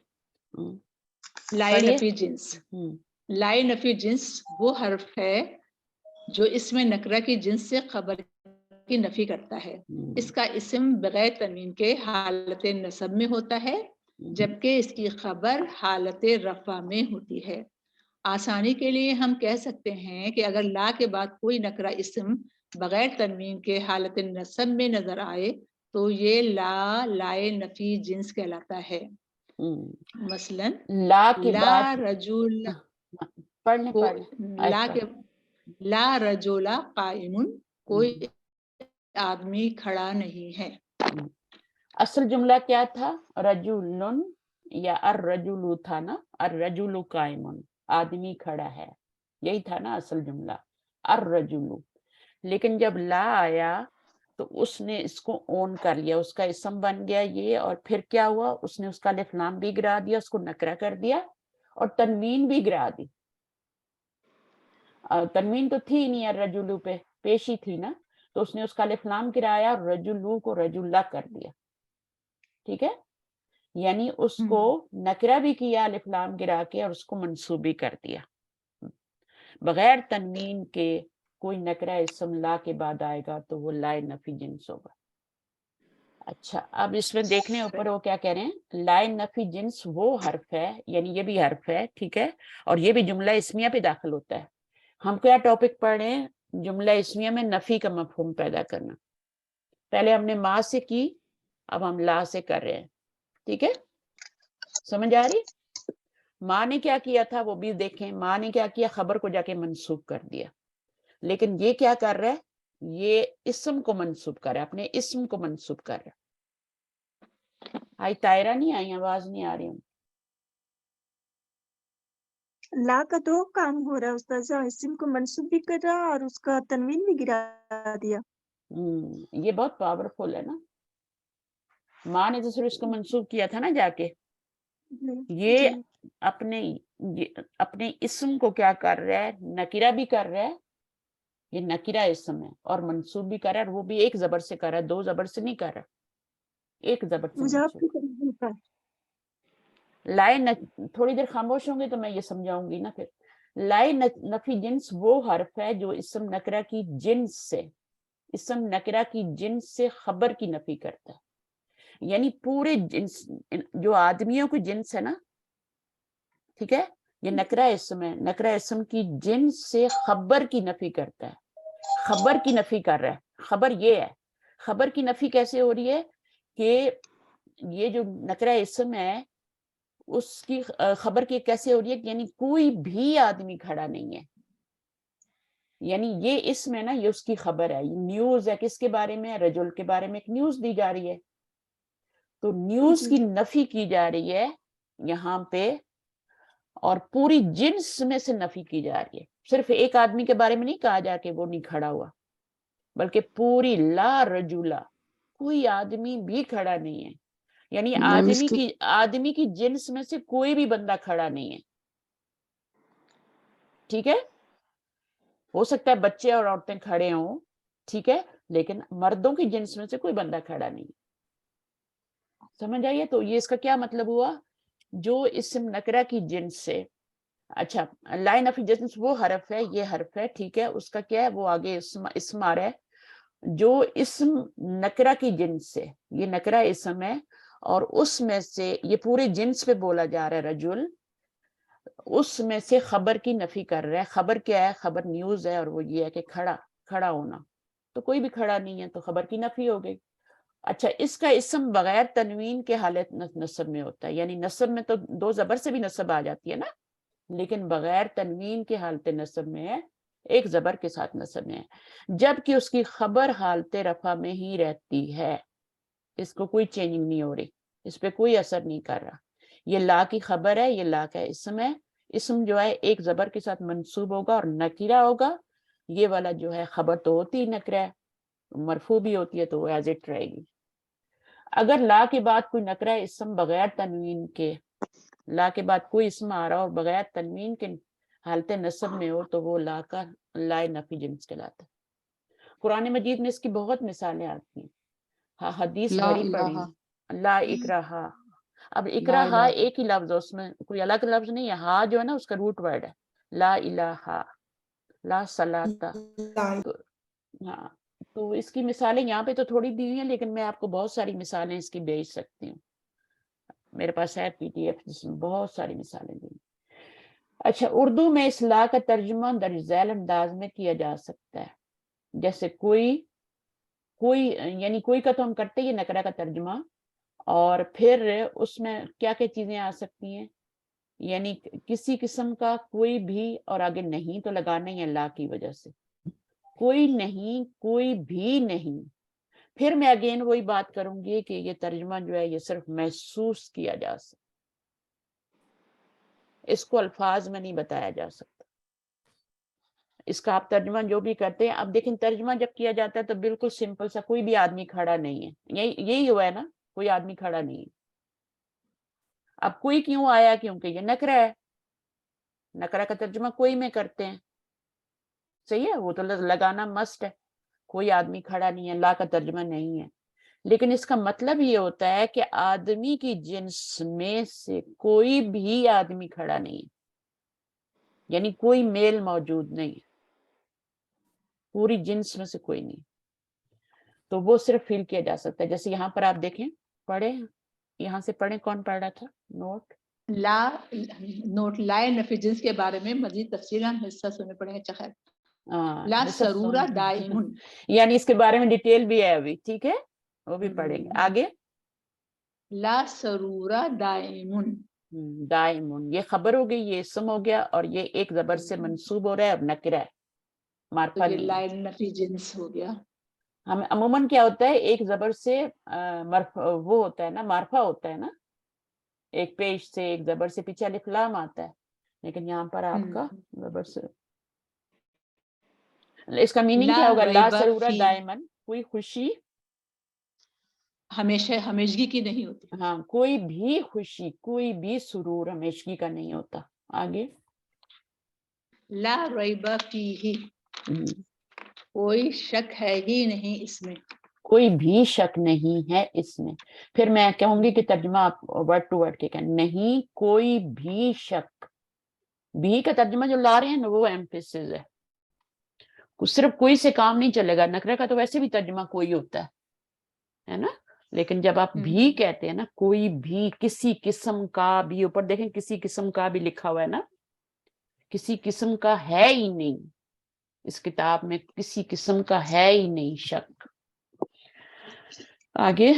لائے پڑھیے۔ نفی جنس، لائے نفی جنس وہ حرف ہے جو اس میں نکرہ کی جنس سے خبر کی نفی کرتا ہے، اس کا اسم بغیر تنوین کے حالت نصب میں ہوتا ہے، جبکہ اس کی خبر حالت رفع میں ہوتی ہے۔ آسانی کے لیے ہم کہہ سکتے ہیں کہ اگر لا کے بعد کوئی نکرہ اسم بغیر تنوین کے حالت نصب میں نظر آئے تو یہ لائے نفی جنس کہلاتا ہے۔ مثلا لا کے لا بعد رجل پڑھنے کو پڑھ لا رجولا قائم، کوئی آدمی کھڑا نہیں ہے۔ اصل جملہ کیا تھا؟ رجل یا الرجل تھا نا، الرجل قائم، آدمی کھڑا ہے، یہی تھا نا اصل جملہ الرجل، لیکن جب لا آیا تو اس نے اس کو اون کر لیا، اس کا اسم بن گیا یہ، اور پھر کیا ہوا، اس نے اس کا الف لام بھی گرا دیا، اس کو نکرہ کر دیا اور تنوین بھی گرا دی۔ تنوین تو تھی نہیں الرجل پہ، پیشی تھی نا، تو اس نے اس کا الف لام گرایا اور رجلو کو رجلہ کر دیا، ٹھیک ہے، یعنی اس کو نکرہ بھی کیا الف لام گرا کے اور اس کو منصوب بھی کر دیا۔ بغیر تنوین کے کوئی نکرہ اسم لا کے بعد آئے گا تو وہ لائے نفی جنس ہوگا۔ اچھا اب اس میں دیکھنے اوپر وہ کیا کہہ رہے ہیں، لائے نفی جنس وہ حرف ہے، یعنی یہ بھی حرف ہے، ٹھیک ہے، اور یہ بھی جملہ اسمیہ پہ داخل ہوتا ہے۔ ہم کیا ٹاپک پڑھ رہے ہیں؟ جملہ اسمیہ میں نفی کا مفہوم پیدا کرنا۔ پہلے ہم نے ما سے کی، اب ہم لا سے کر رہے ہیں، ٹھیک ہے، سمجھ آ رہی؟ ماں نے کیا کیا تھا وہ بھی دیکھیں، ماں نے کیا کیا، خبر کو جا کے منسوب کر دیا، لیکن یہ کیا کر رہا ہے، یہ اسم کو منسوب کر رہا ہے، اپنے اسم کو منسوب کر رہا ہے۔ آئی طائرہ نہیں آئی، آواز نہیں آ رہی ہوں۔ لا کا دو کام ہو رہا ہے استاذہ، اسم کو منسوب بھی کر رہا اور اس کا تنوین بھی گرا دیا۔ یہ بہت پاورفل ہے نا، ماں نے تو صرف اس کو منسوب کیا تھا نا جا کے، یہ اپنے اسم کو کیا کر رہا ہے، نکرہ بھی کر رہا ہے، یہ نکرہ اسم ہے اور منصوب بھی کر رہا ہے، اور وہ بھی ایک زبر سے کر رہا ہے، دو زبر سے نہیں کر رہا، ایک زبر سے مجھے آپ منصوب۔ کی طرف ہوتا ہے۔ لائے تھوڑی دیر خاموش ہوں گے تو میں یہ سمجھاؤں گی نا پھر۔ لائے نفی جنس وہ حرف ہے جو اسم نکرہ کی جنس سے، اسم نکرہ کی جنس سے خبر کی نفی کرتا ہے، یعنی پورے جنس، جو آدمیوں کی جنس ہے نا، ٹھیک ہے، یہ نکرہ اسم ہے، نکرہ اسم کی جنس سے خبر کی نفی کرتا ہے، خبر کی نفی کر رہا ہے۔ خبر یہ ہے، خبر کی نفی کیسے ہو رہی ہے کہ یہ جو نکرہ اسم ہے اس کی خبر کی کیسے ہو رہی ہے، یعنی کوئی بھی آدمی کھڑا نہیں ہے، یعنی یہ اسم ہے نا، یہ اس کی خبر ہے، یہ نیوز ہے، کس کے بارے میں، رجل کے بارے میں ایک نیوز دی جا رہی ہے، تو نیوز کی نفی کی جا رہی ہے یہاں پہ، اور پوری جنس میں سے نفی کی جا رہی ہے، صرف ایک آدمی کے بارے میں نہیں کہا جا کہ وہ نہیں کھڑا ہوا، بلکہ پوری لا رجولا، کوئی آدمی بھی کھڑا نہیں ہے، یعنی آدمی کی جنس میں سے کوئی بھی بندہ کھڑا نہیں ہے، ٹھیک ہے، ہو سکتا ہے بچے اور عورتیں کھڑے ہوں، ٹھیک ہے، لیکن مردوں کی جنس میں سے کوئی بندہ کھڑا نہیں، سمجھ آئیے؟ تو یہ اس کا کیا مطلب ہوا، جو اسم نکرہ کی جنس سے، اچھا لائے نفی جنس وہ حرف ہے، یہ حرف ہے، ٹھیک ہے، اس کا کیا ہے، وہ آگے اسم آ رہا ہے، جو اسم نکرہ کی جنس سے، یہ نکرہ اسم ہے اور اس میں سے یہ پورے جنس پہ بولا جا رہا ہے رجل، اس میں سے خبر کی نفی کر رہا ہے۔ خبر کیا ہے؟ خبر نیوز ہے، اور وہ یہ ہے کہ کھڑا ہونا، تو کوئی بھی کھڑا نہیں ہے تو خبر کی نفی ہو گئی، اچھا اس کا اسم بغیر تنوین کے حالت نصب میں ہوتا ہے، یعنی نصب میں تو دو زبر سے بھی نصب آ جاتی ہے نا، لیکن بغیر تنوین کے حالت نصب میں ہے، ایک زبر کے ساتھ نصب میں ہے، جبکہ اس کی خبر حالت رفع میں ہی رہتی ہے، اس کو کوئی چینجنگ نہیں ہو رہی، اس پہ کوئی اثر نہیں کر رہا۔ یہ لا کی خبر ہے، یہ لا کا اسم ہے، اسم جو ہے ایک زبر کے ساتھ منصوب ہوگا اور نکرہ ہوگا، یہ والا جو ہے خبر تو ہوتی ہی نکرہ ہے، مرفوع بھی ہوتی ہے تو وہ ایز اٹ رہے گی۔ اگر لا کے بعد کوئی نکرہ اسم بغیر تنوین کے، لا کے بعد کوئی اسم آ رہا اور بغیر تنوین کے حالت نصب میں ہو تو وہ لا کا لا نفی جنس کہلاتا ہے۔ قرآن مجید میں اس کی بہت مثالیں آتی ہیں، حدیث لا بڑی پڑی، الہ لا اکراہا۔ اب لا اکراہا الہ ایک ہی لفظ ہے، اس میں کوئی الگ لفظ نہیں ہے، ہا جو ہے نا اس کا روٹ ورڈ ہے، لا الہ لا صلاۃ۔ ہاں تو اس کی مثالیں یہاں پہ تو تھوڑی دی ہیں، لیکن میں آپ کو بہت ساری مثالیں اس کی بھیج سکتی ہوں، میرے پاس ہے پی ڈی ایف جس میں بہت ساری مثالیں دی۔ اچھا اردو میں اس لا کا ترجمہ درج ذیل انداز میں کیا جا سکتا ہے، جیسے کوئی یعنی کوئی کا تو ہم کرتے ہی نکرہ کا ترجمہ، اور پھر اس میں کیا کیا چیزیں آ سکتی ہیں، یعنی کسی قسم کا کوئی بھی، اور آگے نہیں تو لگانا ہی ہے لا کی وجہ سے، کوئی نہیں، کوئی بھی نہیں۔ پھر میں اگین وہی بات کروں گی کہ یہ ترجمہ جو ہے یہ صرف محسوس کیا جا سکتا، اس کو الفاظ میں نہیں بتایا جا سکتا۔ اس کا آپ ترجمہ جو بھی کرتے ہیں، اب دیکھیں ترجمہ جب کیا جاتا ہے تو بالکل سمپل سا، کوئی بھی آدمی کھڑا نہیں ہے، یہی ہوا ہے نا، کوئی آدمی کھڑا نہیں ہے۔ اب کوئی کیوں آیا؟ کیونکہ یہ نکرہ ہے، نکرہ کا ترجمہ کوئی میں کرتے ہیں، صحیح ہے، وہ تو لگانا مسٹ ہے، کوئی آدمی کھڑا نہیں ہے، لا کا ترجمہ نہیں ہے، لیکن اس کا مطلب یہ ہوتا ہے کہ آدمی کی جنس میں سے کوئی بھی آدمی کھڑا نہیں ہے، یعنی کوئی میل موجود نہیں ہے، پوری جنس میں سے کوئی نہیں، تو وہ صرف فیل کیا جا سکتا ہے۔ جیسے یہاں پر آپ دیکھیں، پڑھیں یہاں سے، پڑھیں، کون پڑھ رہا تھا نوٹ؟ لا نوٹ لائے نفی جنس کے بارے میں مزید تفصیل ہم حصہ سننے پڑیں گے۔ خیر لا سرورہ دائمن، یعنی اس کے بارے میں ڈیٹیل بھی ہے ابھی، ٹھیک ہے، وہ بھی پڑھیں گے آگے۔ لا سرورہ دائمن، دائمن یہ خبر ہو گئی، یہ اسم ہو گیا، اور یہ ایک زبر سے منصوب ہو رہا ہے اور نکرہ ہے، تو معرفہ یہ نہیں ہے۔ لائے نفی جنس ہو گیا۔ ہم عموماً کیا ہوتا ہے، ایک زبر سے وہ ہوتا ہے نا، معرفہ ہوتا ہے نا، ایک پیش سے ایک زبر سے پیچھے الف لام آتا ہے، لیکن یہاں پر آپ کا زبر سے، اس کا میننگ لا کیا ہوگا؟ لا ریب سرورہ فی، دائمن، کوئی خوشی، ہمیشہ ہمیشگی کی نہیں ہوتی۔ ہاں کوئی بھی خوشی، کوئی بھی سرور ہمیشگی کا نہیں ہوتا۔ آگے لا ریب فیہ، کوئی شک ہے ہی نہیں اس میں، کوئی بھی شک نہیں ہے اس میں۔ پھر میں کہوں گی کہ ترجمہ آپ ورڈ ٹو ورڈ کے کہیں، نہیں کوئی بھی شک، بھی کا ترجمہ جو لا رہے ہیں نا وہ ایمفیسس ہے، صرف کوئی سے کام نہیں چلے گا، نکرہ کا تو ویسے بھی ترجمہ کوئی ہوتا ہے نا، لیکن جب آپ بھی کہتے ہیں نا، کوئی بھی، کسی قسم کا بھی، اوپر دیکھیں کسی قسم کا بھی لکھا ہوا ہے نا، کسی قسم کا ہے ہی نہیں، اس کتاب میں کسی قسم کا ہے ہی نہیں شک۔ آگے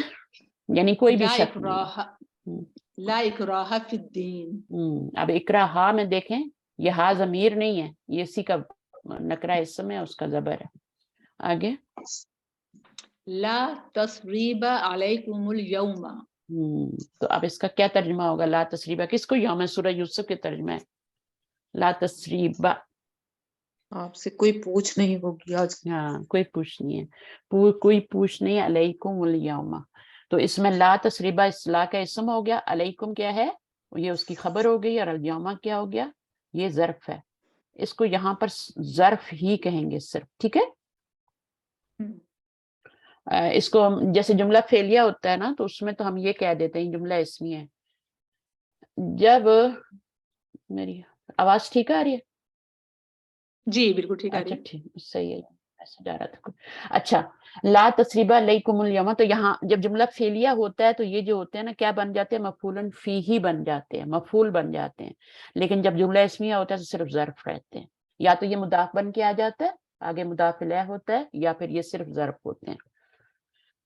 یعنی کوئی بھی لا شک اکراہ، نہیں۔ لا اکراہ فی الدین، اب اکراہ میں دیکھیں، یہ ہا ضمیر نہیں ہے، یہ اسی کا نکرہ اسم ہے، اس کا زبر ہے۔ آگے لا تصریب علیکم اليوم، تو اب اس کا کیا ترجمہ ہوگا؟ لا تسریبہ کس کو یوم سورہ یوسف کے ترجمہ ہے، لا تسریبہ، آپ سے کوئی پوچھ نہیں ہوگی آج۔ ہاں کوئی پوچھ نہیں ہے، کوئی پوچھ نہیں ہے، علیکم الیوم، تو اس میں لا تسریبہ اس لا کا اسم ہو گیا، علیکم کیا ہے، یہ اس کی خبر ہو گئی، اور الیوم کیا ہو گیا، یہ ظرف ہے، اس کو یہاں پر ظرف ہی کہیں گے صرف، ٹھیک ہے۔ اس کو جیسے جملہ فعلیہ ہوتا ہے نا، تو اس میں تو ہم یہ کہہ دیتے ہیں جملہ اسمی ہے۔ جب میری آواز ٹھیک آ رہی ہے؟ جی بالکل ٹھیک آ رہی اچھا ہے۔ ٹھیک، صحیح ہے، ایسے جا رہا تھا۔ اچھا لا تسریبہ علیکم الیوم، تو یہاں جب جملہ فعلیہ ہوتا ہے تو یہ جو ہوتے ہیں نا کیا بن جاتے ہیں، مفعول فیہ بن جاتے ہیں، مفعول بن جاتے ہیں، لیکن جب جملہ اسمیہ ہوتا ہے تو صرف ظرف رہتے ہیں، یا تو یہ مضاف بن کے آ جاتا ہے، آگے مضاف الیہ ہوتا ہے، یا پھر یہ صرف ظرف ہوتے ہیں۔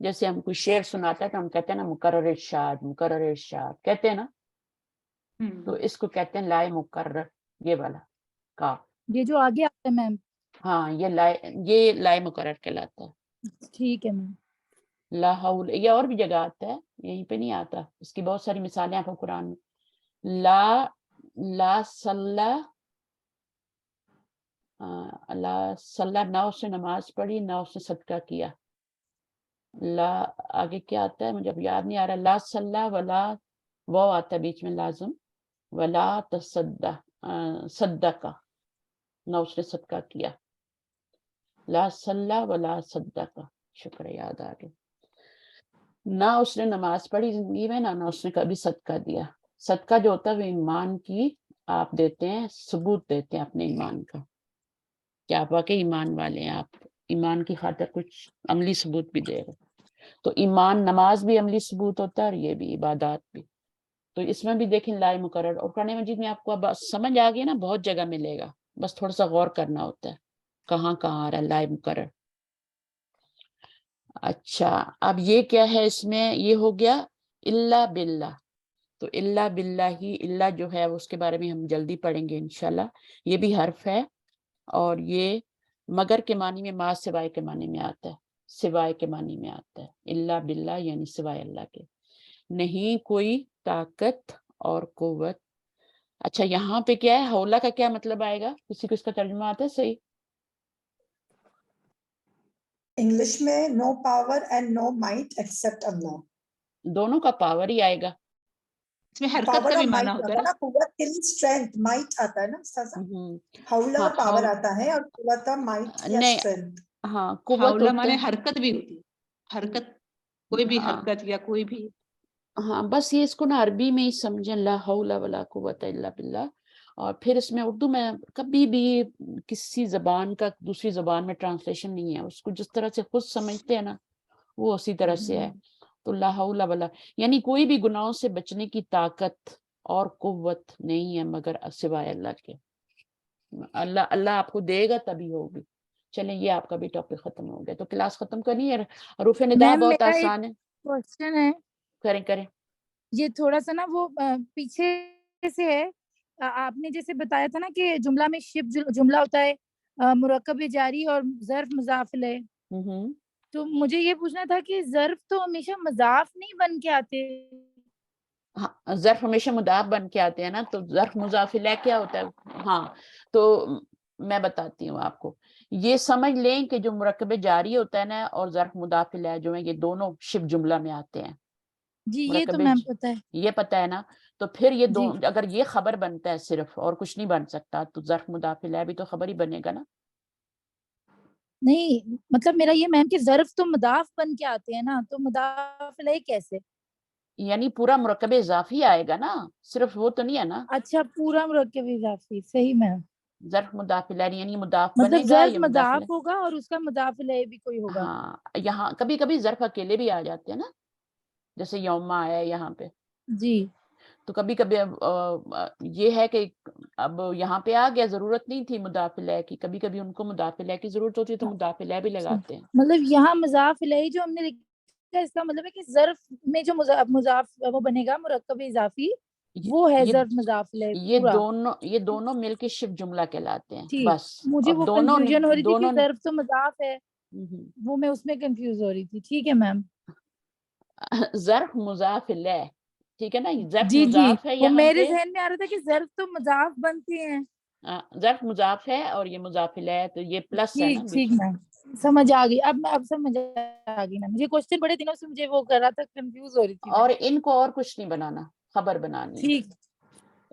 جیسے ہم کوئی شعر سناتا ہے تو ہم کہتے ہیں نا مقرر ارشاد کہتے ہیں نا، تو اس کو کہتے ہیں لائے مقرر، یہ والا کاف، یہ جو آگے آتا ہے میم، ہاں یہ لائے مقرر کہلاتا ہے. ٹھیک ہے میم. لا حول، یہ اور بھی جگہ آتا ہے، یہیں پہ نہیں آتا، اس کی بہت ساری مثالیں آپ کو قرآن میں. لا صلی، نہ اس نے نماز پڑھی نہ اس نے صدقہ کیا. لا آگے کیا آتا ہے مجھے اب یاد نہیں آ رہا. لا صلی ولا، وہ آتا ہے بیچ میں لازم، ولا صدقہ، نہ اس نے صدقہ کیا. لا صلی ولا صدقہ، شکر یاد آ گیا. نہ اس نے نماز پڑھی زندگی میں، نہ اس نے کبھی صدقہ دیا. صدقہ جو ہوتا ہے وہ ایمان کی آپ دیتے ہیں، ثبوت دیتے ہیں اپنے ایمان کا، کہ آپ واقعی ایمان والے ہیں، آپ ایمان کی خاطر کچھ عملی ثبوت بھی دے گا. تو ایمان، نماز بھی عملی ثبوت ہوتا ہے اور یہ بھی عبادات بھی. تو اس میں بھی دیکھیں لائے مقرر، اور قرآن مجید میں آپ کو اب سمجھ آ گئی نا، بہت جگہ ملے گا، بس تھوڑا سا غور کرنا ہوتا ہے کہاں کہاں آ رہا ہے لائے مقرر. اچھا اب یہ کیا ہے، اس میں یہ ہو گیا اللہ باللہ. تو اللہ باللہ ہی، اللہ جو ہے اس کے بارے میں ہم جلدی پڑھیں گے انشاءاللہ. یہ بھی حرف ہے، اور یہ مگر کے معنی میں، ما سوائے کے معنی میں آتا ہے، سوائے کے معنی میں آتا ہے. اللہ باللہ یعنی سوائے اللہ کے، نہیں کوئی طاقت اور قوت. اچھا یہاں پہ کیا ہے، حولہ کا کیا مطلب آئے گا، کسی کو اس کا ترجمہ آتا ہے صحیح؟ انگلش میں no power and no might except Allah. دونوں کا پاور ہی آئے گا. اس میں حرکت پاور کا اور بھی معنی مائٹ ہوتا آتا ہے ہے نا. نا، قوت کے لیے اسٹرینتھ، مائٹ آتا ہے نا استاذہ. حولہ ہاں پاور آتا ہے اور قوت مائٹ یا نہیں، اسٹرینتھ. ہاں قوت حولہ ہوتا مانے ہے، حرکت بھی ہوتی ہے، حرکت، کوئی بھی ہاں حرکت یا کوئی بھی. ہاں بس یہ اس کو نا عربی میں ہی سمجھیں، لا حول ولا قوت الا باللہ. اور پھر اس میں اردو میں کبھی بھی کسی زبان کا دوسری زبان میں ٹرانسلیشن نہیں ہے، اس کو جس طرح سے خود سمجھتے ہیں نا وہ اسی طرح سے ہے. تو لا حول ولا یعنی کوئی بھی گناہوں سے بچنے کی طاقت اور قوت نہیں ہے مگر سوائے اللہ کے. اللہ آپ کو دے گا تبھی ہوگی. چلیں یہ آپ کا بھی ٹاپک ختم ہو گیا، تو کلاس ختم کرنی ہے. حروف ندا میم بہت میرا ایک آسان ہے، کوشچن ہے، کریں. یہ تھوڑا سا نا وہ پیچھے سے ہے. آپ نے جیسے بتایا تھا نا کہ جملہ میں شبہ جملہ ہوتا ہے، مرکب جاری اور ظرف مضاف الیہ. تو مجھے یہ پوچھنا تھا کہ ظرف تو ہمیشہ مضاف نہیں بن کے آتے. ہاں ظرف ہمیشہ مضاف بن کے آتے ہیں نا، تو ظرف مضاف الیہ کیا ہوتا ہے؟ ہاں تو میں بتاتی ہوں آپ کو. یہ سمجھ لیں کہ جو مرکب جاری ہوتا ہے نا اور ظرف مضاف الیہ جو ہے، یہ دونوں شبہ جملہ میں آتے ہیں. جی یہ تو مرکب میم پتہ ہے. یہ پتہ ہے نا. تو پھر یہ جی اگر یہ خبر بنتا ہے صرف اور کچھ نہیں بن سکتا، تو ظرف مضاف الیہ بھی تو خبر ہی بنے گا نا. نہیں مطلب میرا یہ میم کہ ظرف تو مضاف بن کے آتے ہیں نا، تو مضاف الیہ کیسے؟ یعنی پورا مرکب اضافی آئے گا نا، صرف وہ تو نہیں ہے نا. اچھا پورا مرکب اضافی، صحیح میم. ظرف مضاف الیہ یعنی مضاف بنے مطلب گا ظرف یا مضاف مضاف الیہ. ہوگا اور اس کا مضاف الیہ بھی کوئی ہوگا. ہاں یہاں کبھی کبھی ظرف اکیلے بھی آ جاتے ہیں نا، جیسے یوم آیا ہے یہاں پہ. جی تو کبھی کبھی یہ ہے کہ اب یہاں پہ آ گیا، ضرورت نہیں تھی مضاف الیہ کی. کبھی کبھی ان کو مضاف الیہ کی ضرورت ہوتی ہے تو مضاف الیہ بھی لگاتے ہیں. مطلب یہاں مضاف الیہ جو ہم نے لکھا ہے، اس کا مطلب ہے کہ ظرف میں جو مضاف وہ بنے گا مرکب اضافی، وہ ہے ظرف مضاف الیہ پورا. یہ دونوں مل کے شبہ جملہ کہلاتے ہیں. ٹھیک، بس مجھے اب وہ دونوں کنفیوژن ہو رہی تھی کہ دونوں ظرف تو مضاف ہے، وہ میں اس میں کنفیوز ہو رہی تھی. ٹھیک ہے میم. ظرف مضاف الیہ، ٹھیک ہے نا، ظرف جی جی مضاف ہے وہ یہاں میرے پہ. ذہن میں آ رہا تھا کہ ظرف تو مضاف بنتے ہیں. ظرف مضاف ہے اور یہ مضاف الیہ ہے، تو یہ پلس ہے نا ٹھیک بیچ. میم سمجھ آ گئی. اب سمجھ آ گئی میم. مجھے کوشچن بڑے دنوں سے مجھے وہ کر رہا تھا، کنفیوز ہو رہی تھی میں. اور ان کو اور کچھ نہیں بنانا، خبر بنانی ہے. ٹھیک.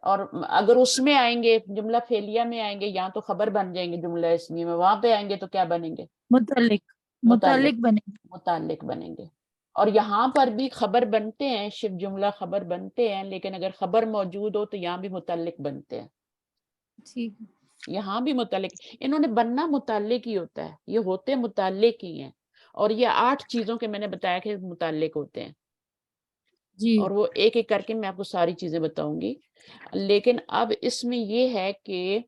اور اگر اس میں آئیں گے جملہ فعلیہ میں آئیں گے، یا تو خبر بن جائیں گے جملہ اسمی میں، وہاں پہ آئیں گے تو کیا بنیں گے؟ متعلق بنے. متعلق بنیں گے. اور یہاں پر بھی خبر بنتے ہیں، شبہ جملہ خبر بنتے ہیں، لیکن اگر خبر موجود ہو تو یہاں بھی متعلق بنتے ہیں. ٹھیک. یہاں بھی متعلق، انہوں نے بننا متعلق ہی ہوتا ہے، یہ ہوتے متعلق ہی ہیں. اور یہ 8 چیزوں کے میں نے بتایا کہ متعلق ہوتے ہیں. جی اور وہ ایک ایک کر کے میں آپ کو ساری چیزیں بتاؤں گی. لیکن اب اس میں یہ ہے کہ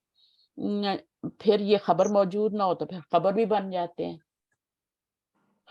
پھر یہ خبر موجود نہ ہو تو پھر خبر بھی بن جاتے ہیں.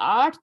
8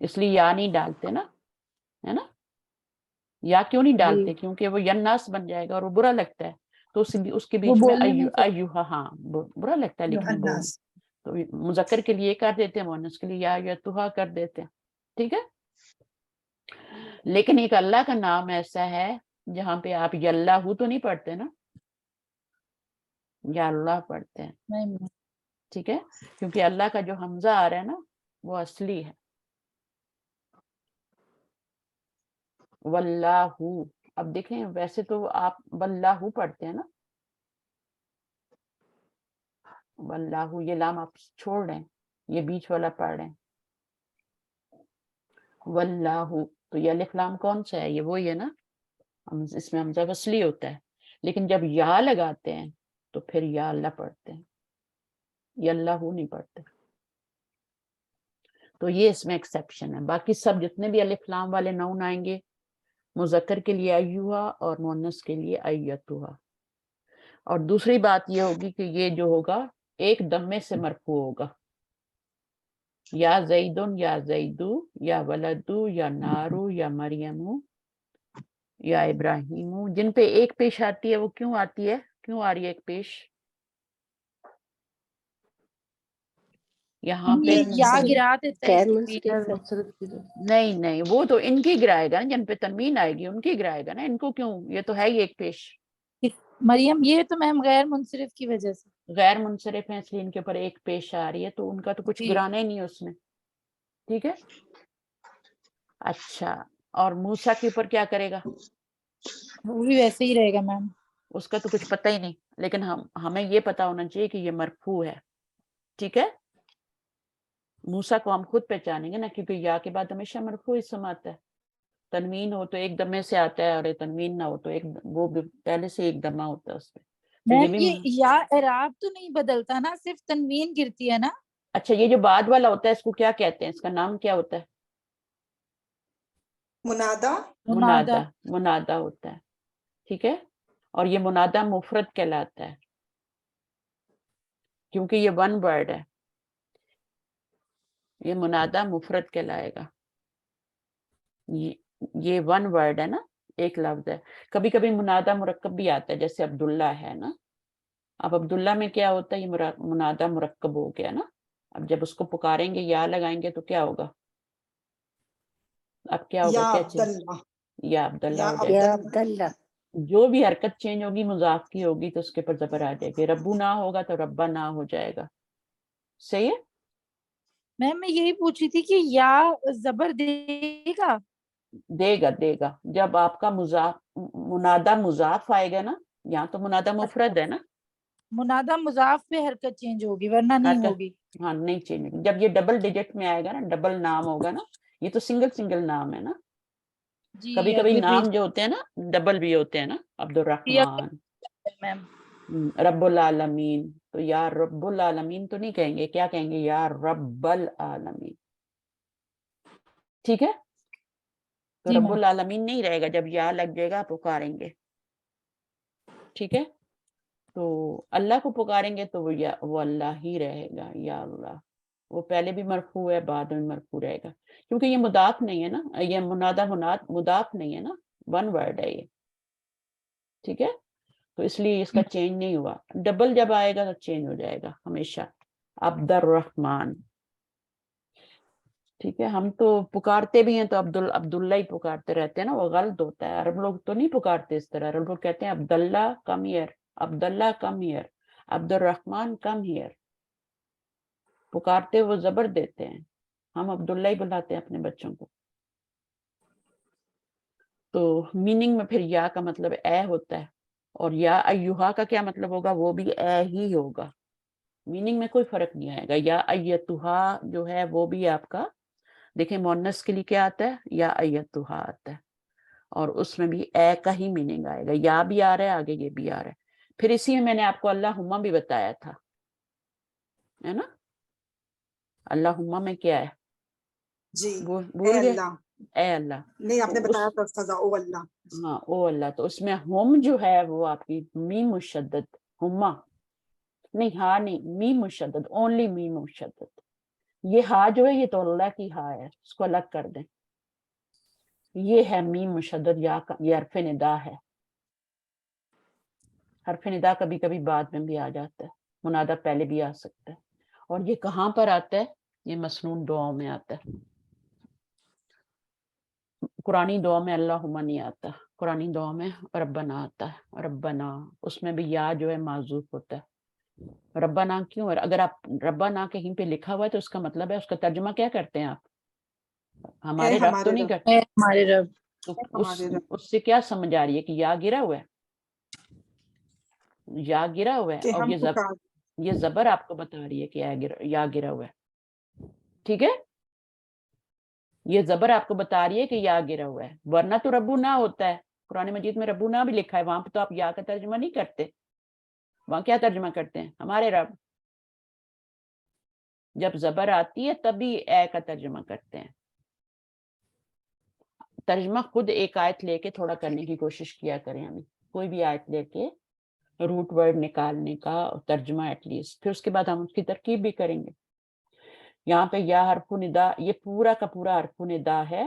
اس لیے یا نہیں ڈالتے نا, ہے نا. یا کیوں نہیں ڈالتے؟ کیونکہ وہ یناس بن جائے گا اور وہ برا لگتا ہے, تو اس کے بیچ میں ایوہا, ہاں برا لگتا ہے لکھنے بولنے. تو مذکر کے لیے کر دیتے ہیں, مؤنث کے لیے یا ایتھا کر دیتے ہیں. ٹھیک ہے. لیکن ایک اللہ کا نام ایسا ہے جہاں پہ آپ یاللہ تو نہیں پڑھتے نا, یا اللہ پڑھتے ہیں. ٹھیک ہے, کیونکہ اللہ کا جو حمزہ آ رہا ہے نا وہ اصلی ہے. واللہ, اب دیکھیں ویسے تو آپ واللہ پڑھتے ہیں نا, واللہ, یہ لام آپ چھوڑ رہے ہیں, یہ بیچ والا پڑھ رہے ہیں. واللہ, تو یہ الف لام کون سا ہے؟ یہ وہی ہے نا, اس میں حمزہ وصلی ہوتا ہے. لیکن جب یا لگاتے ہیں تو پھر یا اللہ پڑھتے ہیں, یا اللہ نہیں پڑھتے. تو یہ اس میں ایکسیپشن ہے. باقی سب جتنے بھی الف لام والے نون آئیں گے, مذکر کے لیے ایوہا اور مؤنث کے لیے ایتھا. اور دوسری بات یہ ہوگی کہ یہ جو ہوگا ایک دمے سے مرفوع ہوگا. یا زیدن, یا زیدو, یا ولدو, یا نارو, یا مریم, یا ابراہیم. جن پہ ایک پیش آتی ہے وہ کیوں آتی ہے, کیوں آ رہی ہے ایک پیش یہاں پہ؟ یا گرا دیتا ہے غیر اس کے منصرف ہے. نہیں, وہ تو ان کی گرائے گا نا, جن پہ تنوین آئے گی ان کی گرائے گا نا. ان کو کیوں, یہ تو ہے ہی ایک پیش. بیچ۔ مریم یہ تو میم غیر منصرف کی وجہ سے غیر منصرف ہیں اس لیے ان کے اوپر ایک پیش آ رہی ہے, تو ان کا تو کچھ گرانا ہی نہیں ہے اس میں. ٹھیک ہے. اچھا, اور موسیٰ کے اوپر کیا کرے گا؟ وہ بھی ویسے ہی رہے گا میم. اس کا تو کچھ پتہ ہی نہیں, لیکن ہمیں یہ پتا ہونا چاہیے کہ یہ مرفوع ہے. ٹھیک ہے. موسیٰ کو ہم خود پہچانیں گے نا, کیونکہ یا کے بعد ہمیشہ مرفوع اسم آتا ہے. تنوین ہو تو ایک دمے سے آتا ہے, اور تنوین نہ ہو تو وہ بھی پہلے سے ایک دمہ ہوتا ہے اس پہ. تو میم بھی یہ یا اعراب تو نہیں بدلتا نا, صرف تنوین گرتی ہے نا. اچھا, یہ جو بعد والا ہوتا ہے اس کو کیا کہتے ہیں, اس کا نام کیا ہوتا ہے؟ منادا. منادا ہوتا ہے. ٹھیک ہے. اور یہ منادا مفرد کہلاتا ہے کیونکہ یہ ون ورڈ ہے. یہ منادا مفرد کہلائے گا. یہ ون ورڈ ہے نا, ایک لفظ ہے. کبھی کبھی منادا مرکب بھی آتا ہے, جیسے عبداللہ ہے نا. اب عبداللہ میں کیا ہوتا ہے, یہ منادا مرکب ہو گیا نا. اب جب اس کو پکاریں گے, یا لگائیں گے تو کیا ہوگا؟ اب کیا ہوگا, یا کیا چیز؟ عبداللہ. یا عبداللہ ہو جائے یا گا. عبداللہ. جو بھی حرکت چینج ہوگی مضاف کی ہوگی تو اس کے اوپر زبر آ جائے گی. ربو نہ ہوگا تو ربا نہ ہو جائے گا. صحیح ہے. میم میں یہی پوچھ رہی تھی کہ یا زبر دے گا. دے گا جب آپ کا منادا مضاف آئے گا نا. یہاں تو منادا مفرد ہے نا, منادا مضاف پہ حرکت چینج ہوگی ورنہ نہیں ہوگی. ہاں نہیں چینج ہوگی. جب یہ ڈبل ڈیجٹ میں آئے گا نا, ڈبل نام ہوگا نا. یہ تو سنگل نام ہے نا. جی کبھی کبھی نام جو ہوتے ہیں نا ڈبل بھی ہوتے ہیں نا, عبد الرحمن, میم. رب العالمین. تو یا رب العالمین تو نہیں کہیں گے, کیا کہیں گے؟ یا رب العالمین. ٹھیک ہے. تو رب العالمین نہیں رہے گا, جب یا لگ جائے گا پکاریں گے. ٹھیک ہے. تو اللہ کو پکاریں گے تو وہ اللہ ہی رہے گا, یا اللہ. وہ پہلے بھی مرفوع ہے, بعد میں مرفوع رہے گا, کیونکہ یہ مضاف نہیں ہے نا. یہ منادا مضاف نہیں ہے نا, ون ورڈ ہے یہ. ٹھیک ہے. تو اس لیے اس کا چینج نہیں ہوا. ڈبل جب آئے گا تو چینج ہو جائے گا ہمیشہ. عبد الرحمن. ٹھیک ہے. ہم تو پکارتے بھی ہیں تو عبداللہ ہی پکارتے رہتے ہیں نا, وہ غلط ہوتا ہے. عرب لوگ تو نہیں پکارتے اس طرح. عرب لوگ کہتے ہیں عبداللہ come here, Abdullah come here, عبد الرحمن کم ہیئر. پکارتے وہ زبر دیتے ہیں. ہم عبداللہ ہی بلاتے ہیں اپنے بچوں کو. تو میننگ میں پھر یا کا مطلب اے ہوتا ہے, اور یا ایوہا کا کیا مطلب ہوگا؟ وہ بھی اے ہی ہوگا. میننگ میں کوئی فرق نہیں آئے گا. یا ایتھا جو ہے وہ بھی آپ کا, دیکھیں مؤنث کے لیے کیا آتا ہے؟ یا ایتھا آتا ہے, اور اس میں بھی اے کا ہی میننگ آئے گا. یا بھی آ رہا ہے آگے, یہ بھی آ رہا ہے. پھر اسی میں نے آپ کو اللہم بھی بتایا تھا, ہے نا. اللہم میں کیا ہے؟ جی, بھول گئے؟ اے اللہ. نہیں آپ نے بتایا تھا استاذہ, او اللہ. ہاں, او اللہ. تو اس میں ہم جو ہے وہ آپ کی میم مشدد, ہما نہیں, ہاں نہیں, میم مشدد, اونلی میم مشدد. یہ ہا جو ہے یہ تو اللہ کی ہا ہے، اس کو الگ کر دیں. یہ ہے میم مشدد یا کا، یہ حرف ندا ہے. حرف ندا کبھی کبھی بعد میں بھی آ جاتا ہے، منادہ پہلے بھی آ سکتا ہے. اور یہ کہاں پر آتا ہے؟ یہ مسنون دعاؤں میں آتا ہے. قرآنی دعا میں اللہم نہیں آتا، قرآنی دعا میں ربنا آتا ہے. ربنا اس میں بھی یا جو ہے معذوف ہوتا ہے. ربنا کیوں؟ اگر آپ ربنا کہیں پہ لکھا ہوا ہے تو اس کا مطلب ہے، اس کا ترجمہ کیا کرتے ہیں آپ؟ ہمارے رب تو ہمارے نہیں رب، کرتے. اے ہمارے رب، تو ہمارے رب، اس سے کیا سمجھ آ رہی ہے کہ یا گرا ہوا ہے، یا گرا ہوا ہے. کہ اور ہم پکار یہ زبر آپ کو بتا رہی ہے کہ یا گرا ہوا ہے. ٹھیک ہے، یہ زبر آپ کو بتا رہی ہے کہ یا گرا ہوا ہے. ورنہ تو ربو نہ ہوتا ہے، قرآن مجید میں ربو نہ بھی لکھا ہے، وہاں پہ تو آپ یا کا ترجمہ نہیں کرتے. وہاں کیا ترجمہ کرتے ہیں؟ ہمارے رب. جب زبر آتی ہے تبھی اے کا ترجمہ کرتے ہیں. ترجمہ خود ایک آیت لے کے تھوڑا کرنے کی کوشش کیا کریں. ہمیں کوئی بھی آیت لے کے روٹ ورڈ نکالنے کا ترجمہ ایٹ لیسٹ، پھر اس کے بعد ہم اس کی ترکیب بھی کریں گے. یہاں پہ یا حرف ندا، یہ پورا کا پورا حرف ندا ہے،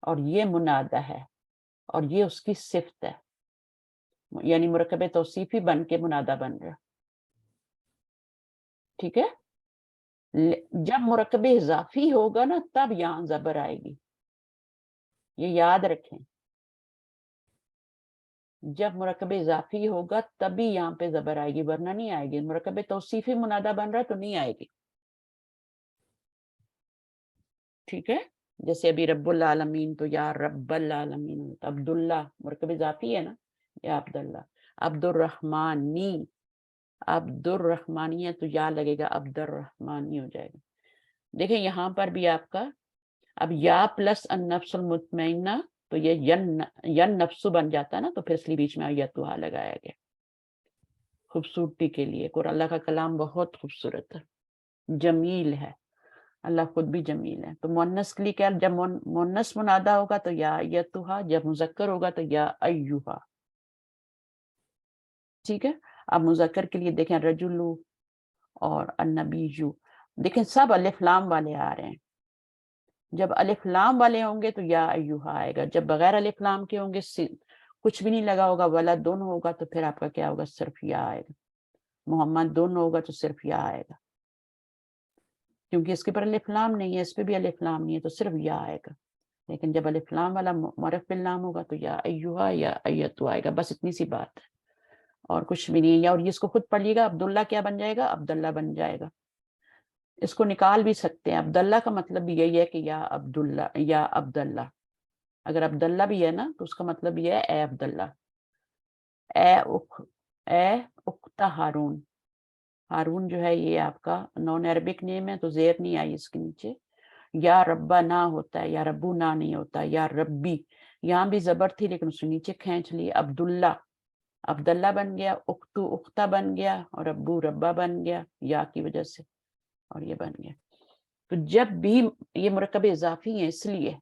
اور یہ منادہ ہے، اور یہ اس کی صفت ہے. یعنی مرکب توصیفی بن کے منادہ بن رہا. ٹھیک ہے، جب مرکب اضافی ہوگا نا تب یہاں زبر آئے گی، یہ یاد رکھیں. جب مرکب اضافی ہوگا تبھی یہاں پہ زبر آئے گی، ورنہ نہیں آئے گی. مرکب توصیفی منادہ بن رہا تو نہیں آئے گی. ٹھیک ہے، جیسے ابھی رب العالمین تو یا رب العالمین. عبداللہ مرکب اضافی ہے نا، یا عبداللہ. عبد الرحمانی، عبد الرحمانی ہے تو یا لگے گا، عبد الرحمانی ہو جائے گا. دیکھیں یہاں پر بھی آپ کا اب یا پلس النفس المطمئنہ، تو یہ ین نفس بن جاتا ہے نا، تو پھر اس لیے بیچ میں ایتھا لگایا گیا خوبصورتی کے لیے. قرآن اللہ کا کلام بہت خوبصورت ہے، جمیل ہے. اللہ خود بھی جمیل ہے. تو مؤنث کے لیے کیا؟ جب مؤنث منادہ ہوگا تو یا ایتھا، جب مذکر ہوگا تو یا ایھا. ٹھیک ہے. اب مذکر کے لیے دیکھیں رجلو اور النبیو، دیکھیں سب الف لام والے آ رہے ہیں. جب الف لام والے ہوں گے تو یا ایھا آئے گا. جب بغیر الف لام کے ہوں گے، کچھ بھی نہیں لگا ہوگا، ولد دونوں ہوگا، تو پھر آپ کا کیا ہوگا؟ صرف یا آئے گا. محمد دونوں ہوگا تو صرف یا آئے گا، کیونکہ اس کے پر الف لام نہیں ہے، اس پہ بھی الف لام نہیں ہے، تو صرف یا آئے گا. لیکن جب الف لام والا معرف باللام ہوگا تو یا ایھا یا ایتھا آئے گا. بس اتنی سی بات ہے، اور کچھ بھی نہیں ہے. اور یہ اس کو خود پڑھ لیے گا، عبداللہ کیا بن جائے گا؟ عبداللہ بن جائے گا. اس کو نکال بھی سکتے ہیں. عبداللہ کا مطلب بھی یہی ہے کہ یا عبداللہ، یا عبداللہ. اگر عبداللہ بھی ہے نا تو اس کا مطلب یہ ہے اے عبداللہ، اے اختہ ہارون. ہارون جو ہے یہ آپ کا نان عربک نیم ہے، تو زیر نہیں آئی اس کے نیچے. یا ربا نہ ہوتا ہے، یا ربو نہ نہیں ہوتا، یا ربی. یہاں بھی زبر تھی لیکن اس نے نیچے کھینچ لی. عبداللہ، عبداللہ بن گیا. اختو اختہ بن گیا، اور ابو ربا بن گیا یا کی وجہ سے، اور یہ بن گیا. تو جب بھی یہ مرکب اضافی ہیں، اس لیے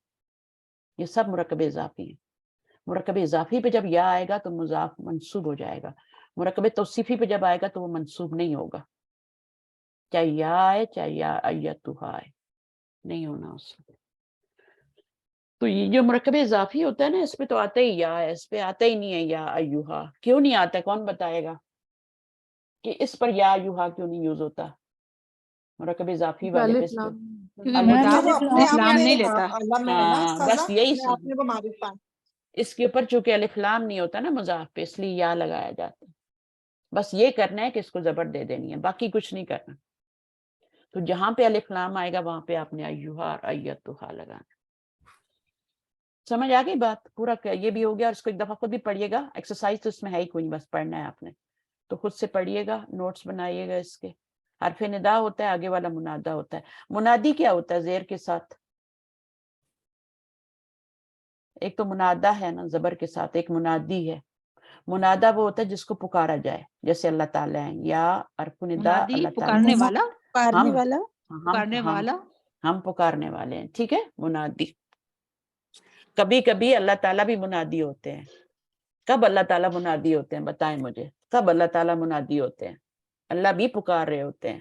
یہ سب مرکب اضافی ہیں. مرکب اضافی پہ جب یا آئے گا تو مضاف منصوب ہو جائے گا. مرکب توصیفی پہ جب آئے گا تو وہ منصوب نہیں ہوگا، چاہے یا آئے چاہے یا ایتھا آئے، نہیں ہونا اس میں. تو یہ جو مرکب اضافی ہوتا ہے نا، اس پہ تو آتا ہی یا ہے، اس پہ آتا ہی نہیں ہے یا ایھا. کیوں نہیں آتا؟ کون بتائے گا کہ اس پر یا ایھا کیوں نہیں یوز ہوتا؟ مرکب اضافی والے پہ الف اس پہ لام کیونکہ الف کیونکہ مداف وہ اپنے الف آپ لام میں نہیں لیتا. لم ہے نا ہاں، سازا، بس یہی اپنے آپ میں وہ معروف ہے. اس کے اوپر چونکہ الف لام نہیں ہوتا نا مضاف پہ، اس لیے یا لگایا جاتا ہے. بس یہ کرنا ہے کہ اس کو زبر دے دینی ہے، باقی کچھ نہیں کرنا. تو جہاں پہ الف لام آئے گا وہاں پہ آپ نے ایھا اور ایتھا لگانا. سمجھ آ گئی بات؟ پورا یہ بھی ہو گیا. اور اس کو ایک دفعہ خود بھی پڑھیے گا. ایکسرسائز تو اس میں ہے ہی کوئی نہیں، بس پڑھنا ہے آپ نے. تو خود سے پڑھیے گا، نوٹس بنائیے گا اس کے. حرف ندا ہوتا ہے، آگے والا منادہ ہوتا ہے. منادی کیا ہوتا ہے؟ زیر کے ساتھ. ایک تو منادہ ہے نا زبر کے ساتھ، ایک منادی ہے. منادہ وہ ہوتا ہے جس کو پکارا جائے، جیسے اللہ تعالیٰ ہیں، یا حرف ندا منادی اللہ پکارنے تعالیٰ. والا، پکارنے والا. پکارنے والا. ہم پکارنے والے ہیں. ٹھیک ہے، منادی. کبھی کبھی اللہ تعالیٰ بھی منادی ہوتے ہیں. کب اللہ تعالیٰ منادی ہوتے ہیں؟ بتائیں مجھے، کب اللہ تعالیٰ منادی ہوتے ہیں؟ اللہ بھی پکار رہے ہوتے ہیں.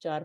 4